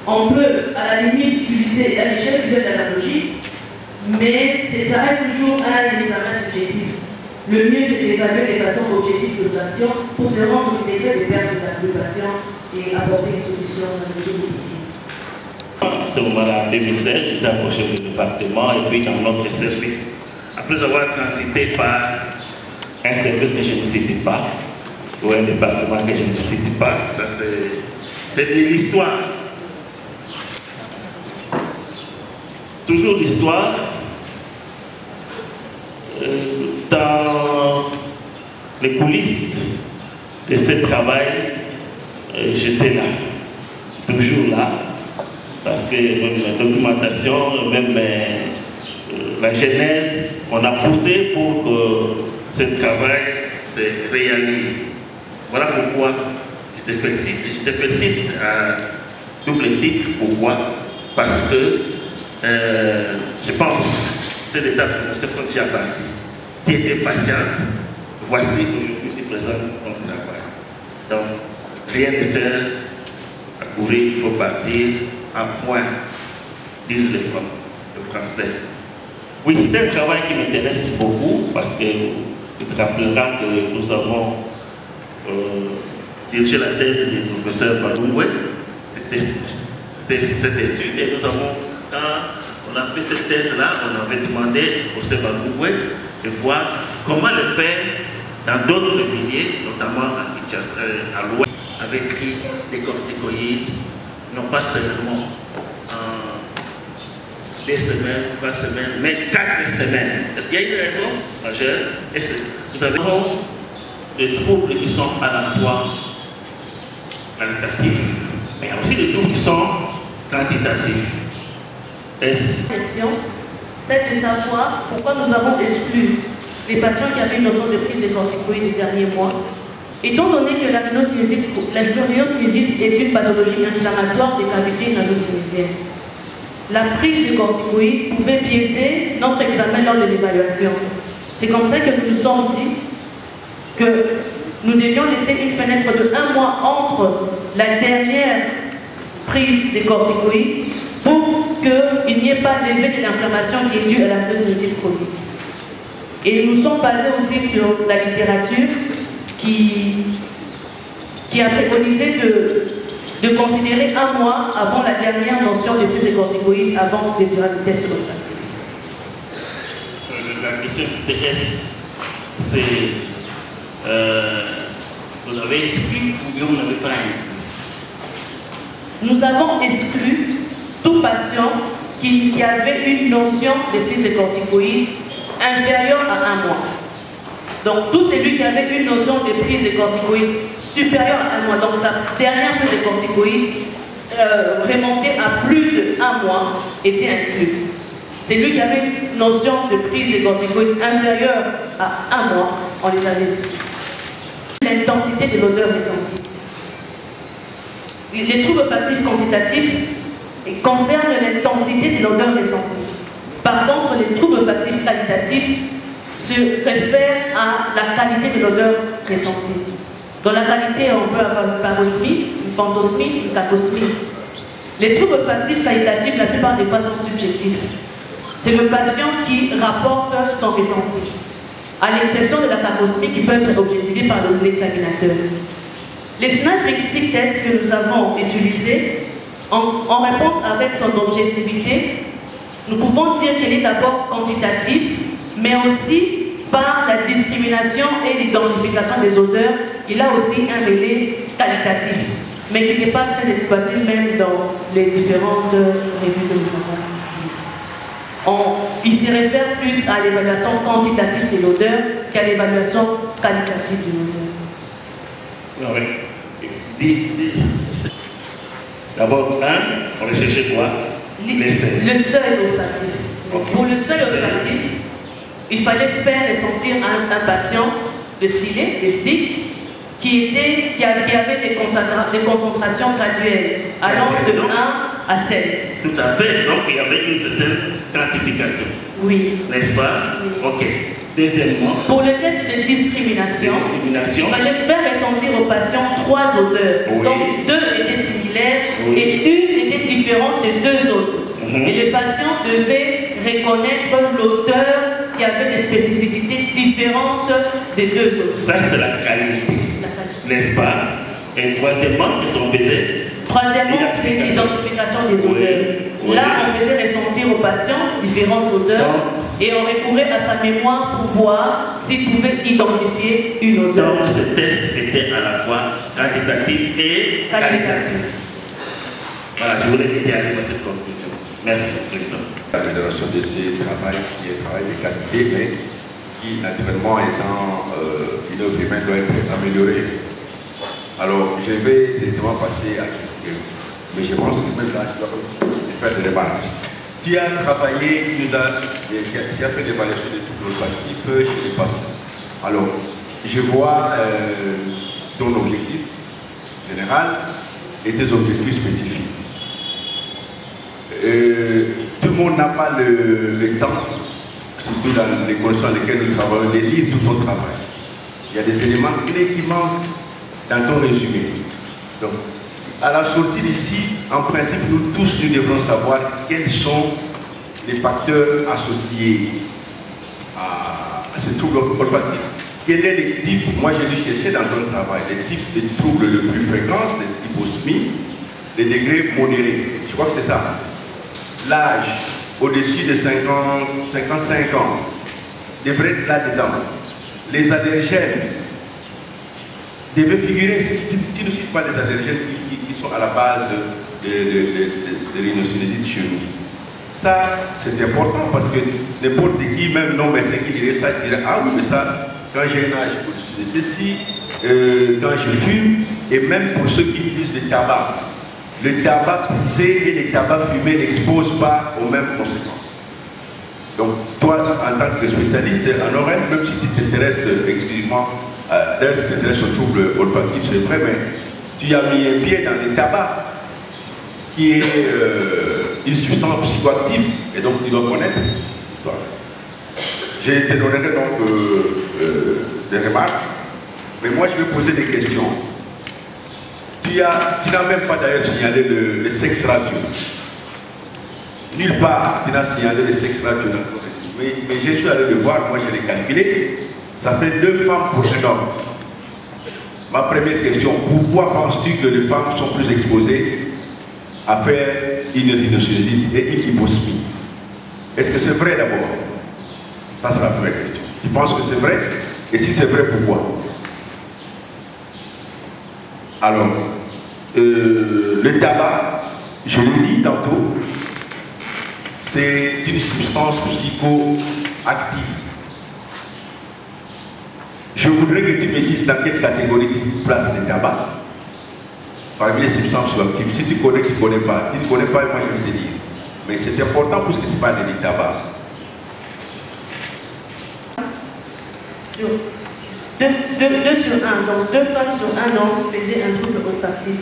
On peut, à la limite, utiliser à l'échelle visuelle analogique, mais ça reste toujours un examen subjectif. Le mieux, c'est d'évaluer de façon objective l'olfaction pour se rendre compte des pertes de la patient et apporter une solution dans le plus possible.
À ce moment-là, en 2016, j'étais approché du département et puis dans notre service. Après avoir transité par un service que je ne cite pas, ou un département que je ne cite pas, ça c'est de l'histoire. Toujours l'histoire. Dans les coulisses de ce travail, j'étais là, toujours là, parce que la documentation, même la genèse, on a poussé pour que ce travail se réalise. Voilà pourquoi je te félicite à double titre. Pourquoi? Parce que je pense que cette étape de nous sont déjà partis. Tu étais patiente, voici aujourd'hui tu présentes ton travail. Donc, rien de faire à courir, il faut partir en point, disent les Français. Oui, c'est un travail qui m'intéresse beaucoup parce que tu te rappelleras que nous avons dirigé la thèse du professeur Balououé. C'était cette étude et nous avons, quand on a fait cette thèse-là, on avait demandé au professeur Balououé de voir comment le faire dans d'autres milieux, notamment à l'ouest, avec des corticoïdes, non pas seulement en 2 semaines, 3 semaines, mais 4 semaines. Il y a une raison majeure, et nous avons des troubles qui sont à la fois qualitatifs, mais il y a aussi des troubles qui sont quantitatifs.
Question, c'est de savoir pourquoi nous avons exclu les patients qui avaient une notion de prise de corticoïdes les derniers mois. Étant donné que la rhinosinusiite est une pathologie inflammatoire des cavités nasosinusiennes, la prise de corticoïdes pouvait biaiser notre examen lors de l'évaluation. C'est comme ça que nous nous sommes dit que nous devions laisser une fenêtre de 1 mois entre la dernière prise des corticoïdes pour qu'il n'y ait pas d'effet de l'inflammation qui est due à la rhinosinusiite chronique. Et nous sommes basés aussi sur la littérature qui a préconisé de considérer 1 mois avant la dernière notion de prise de corticoïdes avant de faire le test olfactif.
La question qui intéresse, c'est vous avez exclu ou bien vous n'avez pas inclus?
Nous avons exclu tout patient qui avait une notion de prise de corticoïdes inférieure à 1 mois. Donc tout celui qui avait une notion de prise de corticoïdes supérieure à 1 mois, donc sa dernière prise de corticoïdes remontée à plus de 1 mois, était inclus. Celui qui avait une notion de prise de corticoïdes inférieure à 1 mois, on les avait exclus. L'intensité de l'odeur ressentie. Les troubles olfactifs quantitatifs concernent l'intensité de l'odeur ressentie. Par contre, les troubles olfactifs qualitatifs se réfèrent à la qualité de l'odeur ressentie. Dans la qualité, on peut avoir une parosmie, une phantosmie, une catosmie. Les troubles olfactifs qualitatifs, la plupart des fois, sont subjectifs. C'est le patient qui rapporte son ressenti, à l'exception de la catosmie qui peut être objectivée par l'examinateur. Les Snap-Stick tests que nous avons utilisés, en réponse avec son objectivité, nous pouvons dire qu'elle est d'abord quantitative, mais aussi par la discrimination et l'identification des odeurs, il a aussi un relais qualitatif, mais qui n'est pas très exploité même dans les différentes revues que nous avons. Il se réfère plus à l'évaluation quantitative de l'odeur qu'à l'évaluation qualitative de l'odeur.
D'abord, on recherchait quoi?
le seuil olfactif. Okay. Pour le seuil olfactif, il fallait faire ressentir un patient le stylet, les sticks, qui avait des concentrations graduelles, allant de 1 à 16.
Tout à fait, donc il y avait une certaine stratification.
Oui.
N'est-ce pas?
Oui.
Ok. Deuxièmement,
pour le test de discrimination, il fallait faire ressentir aux patients 3 odeurs. Oui. Donc 2 étaient similaires, oui, et une était différente des 2 autres. Et les patients devaient reconnaître l'odeur qui avait des spécificités différentes des 2 autres.
Ça, c'est la qualité. N'est-ce pas? Et troisièmement, qu'est-ce qu'on faisait?
Troisièmement, c'est l'identification des odeurs. Oui. Là, on faisait ressentir aux patients différentes odeurs et on recourait à sa mémoire pour voir s'il pouvait identifier une odeur.
Donc, ce test était à la fois quantitatif et qualitatif. Voilà, je voulais aider à arriver à cette conclusion. Merci, Président.
La fédération de ces travail qui est un travail de qualité, mais qui, naturellement, étant une œuvre humaine, doit être améliorée. Alors, je vais directement passer à quelqu'un, mais je pense que même là, je dois faire des remarques. Tu as travaillé, tu as fait des évaluations de tout l'olfactif chez les patients. Alors, je vois ton objectif général et tes objectifs spécifiques. Tout le monde n'a pas le temps, surtout dans les conditions dans lesquelles nous travaillons, de lire tout ton travail. Il y a des éléments clés qui manquent dans ton résumé. Donc, à la sortie d'ici, en principe, nous tous, nous devrons savoir quels sont les facteurs associés à ce trouble olfactif. Quel est les types, moi j'ai dû chercher dans ton travail, les types de troubles les plus fréquents, les hyposmies, les degrés modérés. Je crois que c'est ça. L'âge au-dessus de 55 ans devrait être là-dedans. Les allergènes devaient figurer, tu ne cites pas les allergènes qui sont à la base de rhinocéronite chez nous. Ça, c'est important parce que n'importe qui, même non-médecin qui dirait ça, dirait ah oui, mais ça, quand j'ai un âge au-dessus de ceci, quand je fume, et même pour ceux qui utilisent le tabac. Le tabac poussé et le tabac fumé n'exposent pas aux mêmes conséquences. Donc, toi, en tant que spécialiste en oreille, même si tu t'intéresses exclusivement d'ailleurs, tu t'intéresses au trouble olfactif, c'est vrai, mais tu as mis un pied dans le tabac, qui est une substance psychoactive, et donc tu dois connaître. Je te donnerai donc des remarques, mais moi je vais poser des questions. Tu n'as même pas d'ailleurs signalé le sexe radio. Nulle part tu n'as signalé le sexe radio dans ton résumé. Mais je suis allé le voir, moi je l'ai calculé. Ça fait 2 femmes pour un homme. Ma première question, pourquoi penses-tu que les femmes sont plus exposées à faire une rhinocéronite et une hyposmie? Est-ce que c'est vrai d'abord? Ça c'est la première question. Tu penses que c'est vrai? Et si c'est vrai, pourquoi? Alors, le tabac, je l'ai dit tantôt, c'est une substance psychoactive. Je voudrais que tu me dises dans quelle catégorie tu places le tabac. Parmi les substances psychoactives, si tu connais, tu ne connais pas. Tu ne connais pas, moi je vais te dire. Mais c'est important puisque tu parles du tabac.
Deux sur 1, donc 2 femmes sur 1 an faisaient un trouble olfactif.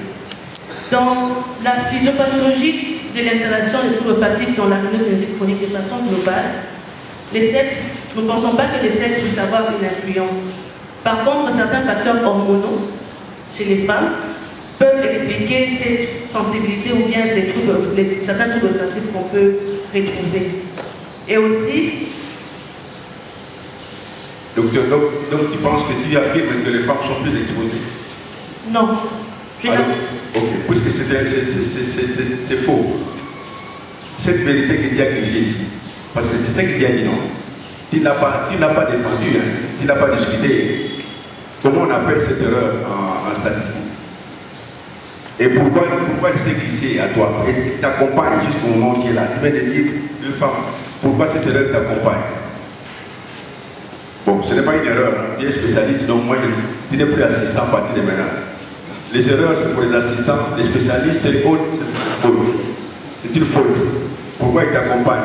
Dans la physiopathologie de l'installation des troubles olfactifs dans la rhinocéronite chronique de façon globale, les sexes, nous ne pensons pas que les sexes puissent avoir une influence. Par contre, certains facteurs hormonaux chez les femmes peuvent expliquer cette sensibilité ou bien certains troubles olfactifs qu'on peut retrouver. Et aussi,
donc tu penses que tu affirmes que les femmes sont plus exposées?
Non.
Alors, ok, puisque c'est faux. Cette vérité que tu as glissée ici, parce que c'est ça que tu as dit non. Tu n'as pas défendu, hein, tu n'as pas discuté. Comment on appelle cette erreur en statistique? Et pourquoi elle s'est glissée à toi? Et t'accompagne jusqu'au moment où tu es là. Tu viens de dire 2 femmes. Pourquoi cette erreur t'accompagne? Bon, ce n'est pas une erreur. Tu es spécialiste, donc moi, tu n'es plus assistant à partir de maintenant. Les erreurs, c'est pour les assistants, les spécialistes et autres, c'est c'est une faute. Pourquoi il t'accompagne?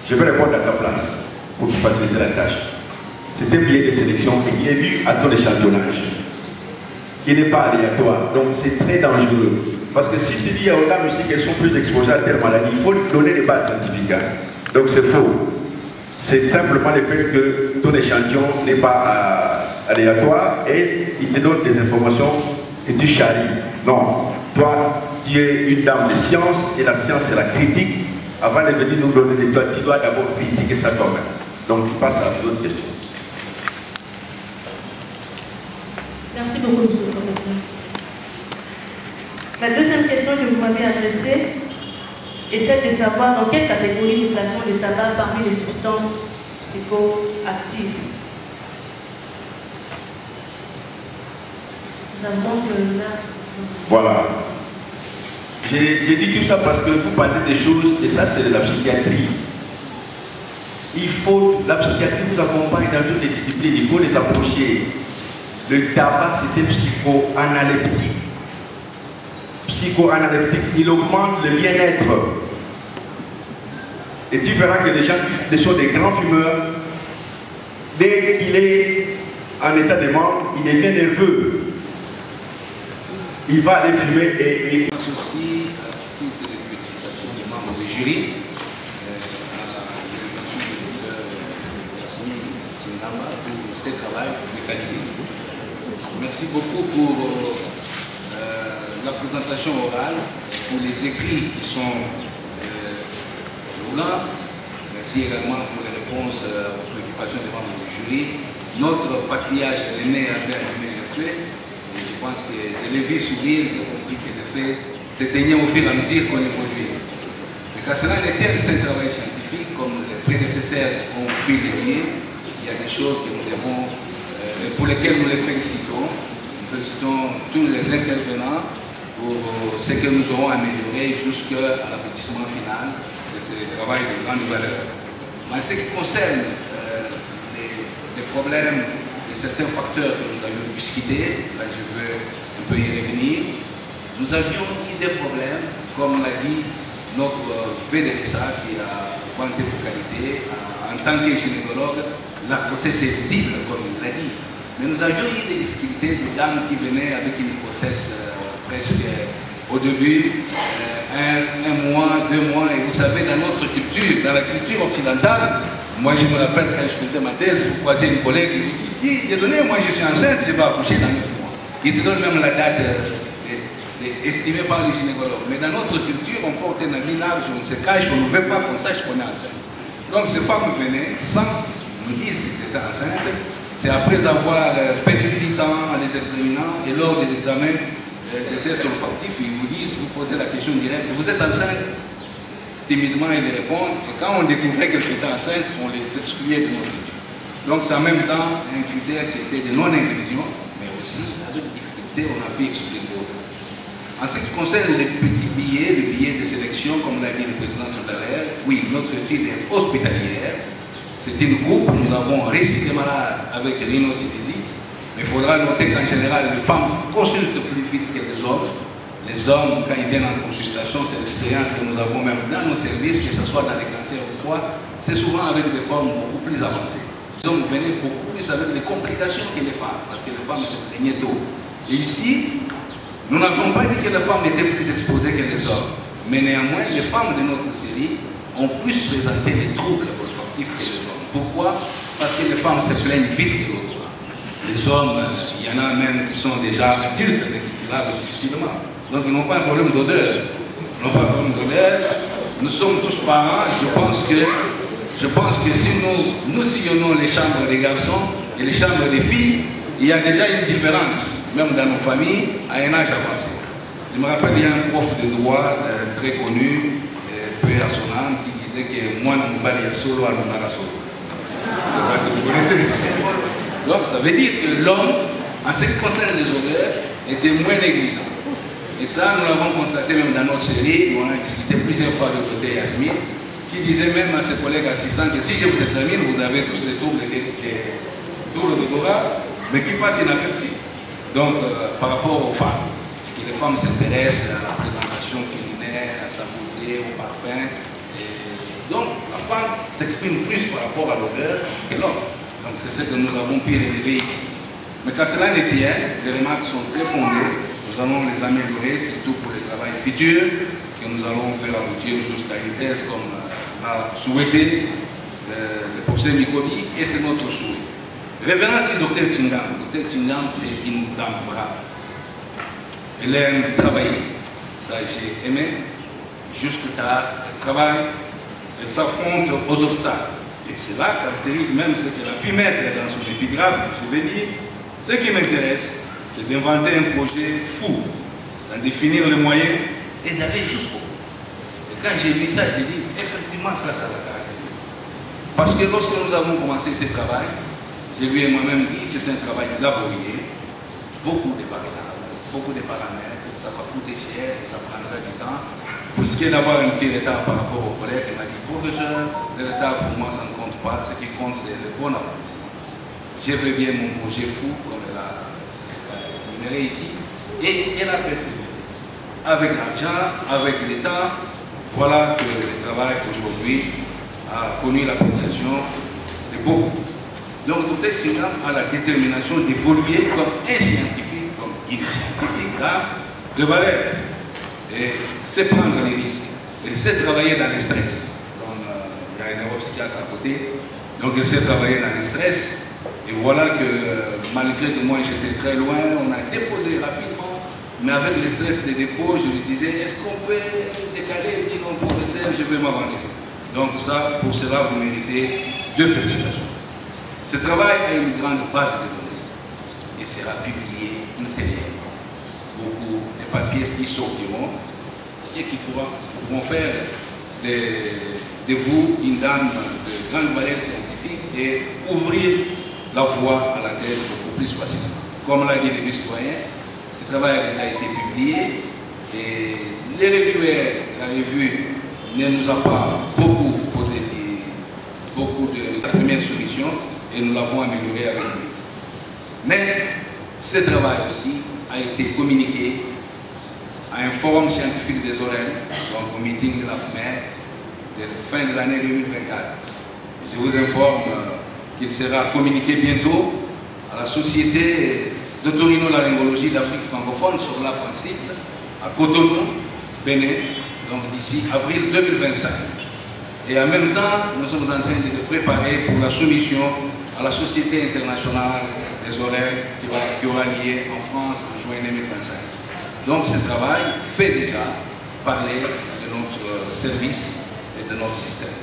Je vais répondre à ta place pour te faciliter la tâche. C'est un billet de sélection qui est vu à ton échantillonnage, qui n'est pas aléatoire. Donc c'est très dangereux. Parce que si tu dis aux dames aussi qu'elles sont plus exposées à telle maladie, il faut donner des bases scientifiques. Donc c'est faux. C'est simplement le fait que ton échantillon n'est pas aléatoire et il te donne des informations et tu charries. Non. Toi, tu es une dame de science et la science c'est la critique. Avant de venir nous donner des toits, tu dois d'abord critiquer ça toi-même. Donc tu passes à d'autres questions.
Merci beaucoup, monsieur le professeur. Ma deuxième question que vous m'avez adressée est celle de savoir dans quelle catégorie nous plaçons le tabac parmi les substances psychoactives. Nous avons que là...
Voilà. J'ai dit tout ça parce que vous parlez des choses, et ça c'est de la psychiatrie. La psychiatrie vous accompagne dans toutes les disciplines, il faut les approcher. Le tabac c'est un psychoanalytique. Psychoanalytique, il augmente le bien-être. Et tu verras que les gens qui sont des grands fumeurs, dès qu'il est en état de mort, il devient nerveux. Il va aller fumer et...
Je pense aussi à toutes les félicitations des membres du jury, à Yasmine Tindama pour ce travail de qualité. Merci beaucoup pour la présentation orale, pour les écrits qui sont roulants. Merci également pour les réponses aux préoccupations des membres du jury. Notre patriage est né avec un fait. Je pense que je l'ai vu sourire, j'ai compris que les faits s'éteignaient au fur et à mesure qu'on évoluait. Et quand cela ne tient, c'est un travail scientifique, comme les prédécesseurs ont pu le dire. Il y a des choses que nous devons, pour lesquelles nous les félicitons. Nous félicitons tous les intervenants pour ce que nous aurons amélioré jusqu'à l'aboutissement final de ce travail de grande valeur. Mais en ce qui concerne les problèmes de certains facteurs que nous avions discutés, là je veux un peu y revenir, nous avions eu des problèmes, comme l'a dit notre PDSA qui a vanté pour qualité, en tant que gynécologue, la grossesse est visible, comme il l'a dit. Mais nous avions eu des difficultés de dames qui venaient avec une grossesse presque au début, un mois, 2 mois, et vous savez, dans notre culture, dans la culture occidentale, moi je me rappelle quand je faisais ma thèse, vous croisez une collègue, il dit, moi je suis enceinte, je vais accoucher dans 9 mois. Il te donne même la date estimée par les gynécologues. Mais dans notre culture, on porte un habit large, on se cache, on ne veut pas qu'on sache qu'on est enceinte. Donc ces femmes venaient sans nous dire qu'elles étaient enceintes. C'est après avoir perdu du temps en les examinant et lors des examens des tests olfactifs, ils vous disent, vous posez la question directe, vous êtes enceinte? Timidement, ils répondent. Et quand on découvrait qu'elles étaient enceintes, on les excluait de notre culture. Donc c'est en même temps un critère qui était de non-inclusion, mais aussi avec des difficultés, on a pu expliquer. En ce qui concerne les petits billets, les billets de sélection, comme l'a dit le président tout à l'heure, oui, notre étude est hospitalière. C'est une groupe, nous avons réussi des malades avec rhinocystite. Mais il faudra noter qu'en général, les femmes consultent plus vite que les hommes. Les hommes, quand ils viennent en consultation, c'est l'expérience que nous avons même dans nos services, que ce soit dans les cancers ou quoi, c'est souvent avec des formes beaucoup plus avancées. Les hommes venaient beaucoup plus avec des complications que les femmes, parce que les femmes se plaignaient d'eau. Et ici, nous n'avons pas dit que les femmes étaient plus exposées que les hommes. Mais néanmoins, les femmes de notre série ont plus présenté les troubles olfactifs que les hommes. Pourquoi? Parce que les femmes se plaignent vite de l'eau. Les hommes, il y en a même qui sont déjà adultes, mais qui s'y lavent difficilement. Donc ils n'ont pas un problème d'odeur. Nous sommes tous parents. Je pense que si nous sillonnons les chambres des garçons et les chambres des filles, il y a déjà une différence, même dans nos familles, à un âge avancé. Je me rappelle, il y a un prof de droit très connu, peu à son âme, qui disait que moi, je ne suis pas solo à solo. Je ne sais pas si vous connaissez. Donc ça veut dire que l'homme, en ce qui concerne les odeurs, était moins négligent. Et ça, nous l'avons constaté même dans notre série, où on a discuté plusieurs fois de côté Yasmine, qui disait même à ses collègues assistants que si je vous examine, vous avez tous les troubles d'odorat, mais qui passent inaperçus. Donc, par rapport aux femmes, que les femmes s'intéressent à la présentation culinaire, à sa beauté, et au parfum. Donc, la femme s'exprime plus par rapport à l'odeur que l'homme. Donc, c'est ce que nous avons pu relever ici. Mais quand cela ne tient, les remarques sont très fondées. Nous allons les améliorer, surtout pour le travail futur, que nous allons faire aboutir jusqu'à une thèse comme a souhaité le professeur Mikoli, et c'est notre souhait. Révérence du docteur Tingam. Docteur Tingam, c'est une dame brave. Elle aime travailler. Ça, j'ai aimé. Jusque tard, elle travaille, elle s'affronte aux obstacles. Et cela caractérise même ce qu'elle a pu mettre dans son épigraphe. Je vais dire, ce qui m'intéresse, c'est d'inventer un projet fou, d'en définir les moyens et d'aller jusqu'au bout. Et quand j'ai lu ça, j'ai dit, effectivement, ça la caractérise. Parce que lorsque nous avons commencé ce travail, je lui ai moi-même dit, c'est un travail laborieux, beaucoup de variables, beaucoup de paramètres, ça va coûter cher et ça prendra du temps. Pour ce qui est d'avoir un petit retard par rapport au collègue, il m'a dit, professeur, le retard pour moi, ça ne compte pas, ce qui compte, c'est le bon avancement. Je veux bien mon projet fou, comme elle a énuméré ici, et elle a persévéré. Avec l'argent, avec le temps, voilà que le travail aujourd'hui a connu l'appréciation de beaucoup. Donc, Dr. Tingam a la détermination d'évoluer comme un scientifique, comme il est scientifique, là, de valeur. Et c'est prendre les risques. Elle sait travailler dans le stress. Donc, il y a un neuropsychiatre à côté. Donc, elle sait travailler dans le stress. Et voilà que, malgré que moi j'étais très loin, on a déposé rapidement. Mais avec le stress des dépôts, je lui disais, est-ce qu'on peut décaler? Il dit non, professeur, je vais m'avancer. Donc ça, pour cela, vous méritez 2 félicitations. Ce travail a une grande base de données. Et sera publié ultérieurement. Beaucoup de papiers qui sortiront et qui pourront faire de vous une dame de grande valeur scientifique et ouvrir la voie à la thèse beaucoup plus facilement. Comme l'a dit le vice-doyen, ce travail a déjà été publié et les revueurs, la revue ne nous a pas beaucoup posé beaucoup de premières solutions et nous l'avons amélioré avec lui. Mais ce travail aussi a été communiqué à un forum scientifique des Oreilles, donc au meeting de la fin de l'année 2024. Je vous informe qu'il sera communiqué bientôt à la Société d'otorhinolaryngologie d'Afrique francophone sur la Francite, à Cotonou, Bénin, donc d'ici avril 2025. Et en même temps, nous sommes en train de nous préparer pour la soumission à la Société internationale des oreilles qui aura lieu en France en juin 2025. Donc ce travail fait déjà parler de notre service et de notre système.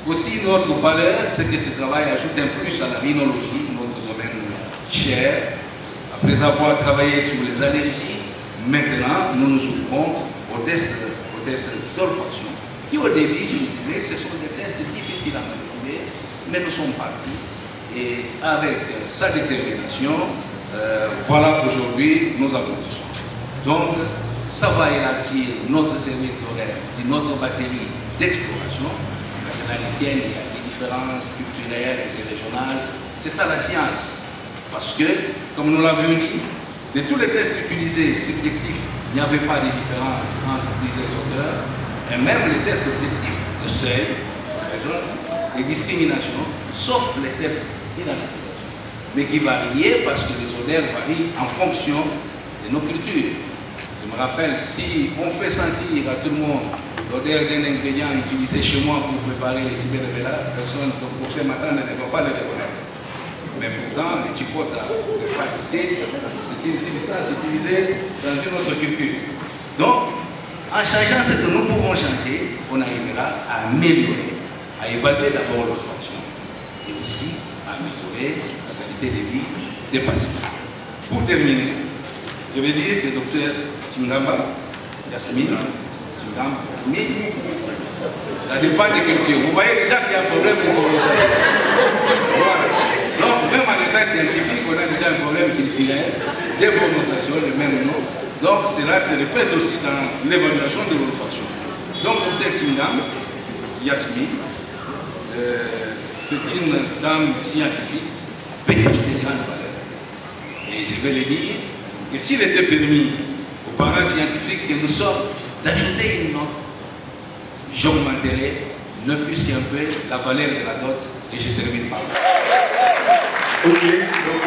Aussi, notre valeur, c'est que ce travail ajoute un plus à la rhinologie, notre domaine cher. Après avoir travaillé sur les allergies, maintenant, nous nous ouvrons aux tests d'olfaction. Qui au début, je me disais, ce sont des tests difficiles à manipuler, mais nous sommes partis. Et avec sa détermination, voilà aujourd'hui nous aboutissons. Donc, ça va élargir notre service d'horaire et notre batterie d'exploration. Dans lesquelles il y a des différences culturelles et régionales. C'est ça la science. Parce que, comme nous l'avons dit, de tous les tests utilisés subjectifs, il n'y avait pas de différence entre plusieurs auteurs. Et même les tests objectifs de seuil, les discriminations, sauf les tests d'identification. Mais qui variaient parce que les odeurs varient en fonction de nos cultures. Je me rappelle, si on fait sentir à tout le monde l'odeur d'un ingrédient utilisé chez moi pour préparer les tibets de Béla, personne pour ce matin ne va pas le reconnaître. Mais pourtant, le chipotle de facilité, c'est une substance utilisée dans une autre culture. Donc, en changeant ce que nous pouvons changer, on arrivera à améliorer, à évaluer d'abord l'olfaction et aussi à améliorer la qualité de vie des patients. Pour terminer, je vais dire que le docteur Tingamba Yasmine, ça dépend de culture. Vous voyez déjà qu'il y a un problème de prononciation. Voilà. Donc, même en état scientifique, on a déjà un problème culturel, des prononciations, le même nom. Donc, cela se répète aussi dans l'évaluation de l'olfaction. Donc, Dr. Tingam Yasmine, c'est une dame scientifique, pétrie de grande valeur. Et je vais le dire que s'il était permis aux parents scientifiques que nous sommes d'ajouter une note j'augmenterai, ne fût-ce qu'un peu, la valeur de la dot et je termine par là.
Ok, donc...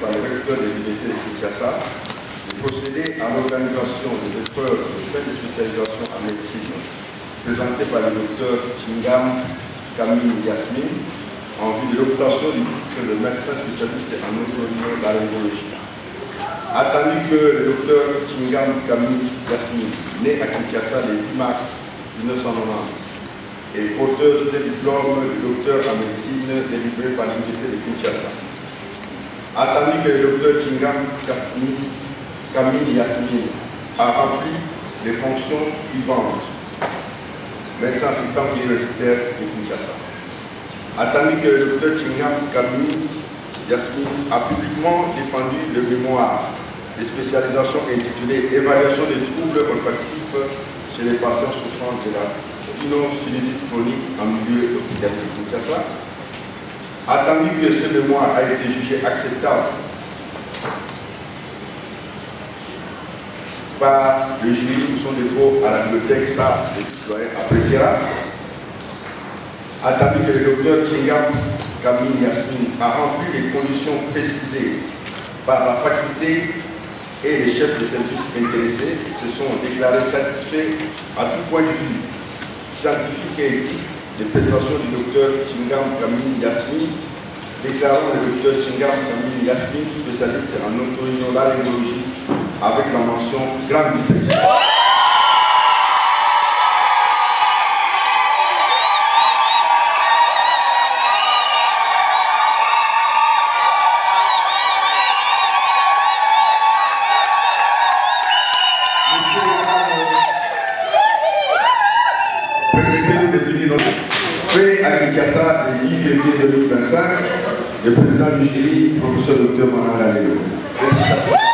par le recteur de l'Université de Kinshasa de procéder à l'organisation des épreuves de fin de spécialisation en médecine présentées par le docteur Chingam Camille Yasmine en vue de l'obtention du titre de médecin spécialiste en otorhinolaryngologie. Attendu que le docteur Chingam Camille Yasmine, né à Kinshasa le 10 mars 1990 et porteuse des diplômes de docteur en médecine délivré par l'Université de Kinshasa, attendu que le docteur Chingam Camille Yasmine a rempli les fonctions suivantes: médecin assistant universitaire de Kinshasa. Attendu que le docteur Chingam Camille Yasmine a publiquement défendu le mémoire de spécialisation intitulé Évaluation des troubles olfactifs chez les patients souffrant de la rhinosinusites chronique en milieu hospitalier de Kinshasa. Attendu que ce mémoire a été jugé acceptable par le jury sous son dépôt à la bibliothèque, ça le citoyen appréciera. Attendu que le docteur Chingam Camille Yasmine a rempli les conditions précisées par la faculté et les chefs de service intéressés se sont déclarés satisfaits à tout point de vue scientifique et éthique des prestations du docteur Chingam Camille Yasmine, déclarant le docteur Chingam Camille Yasmine spécialiste en otorhinolaryngologie avec la mention grande distinction. Permettez-nous de finir notre fait à Kinshasa le 10 février 2025, le président du jury, professeur Dr Manan Lalelo.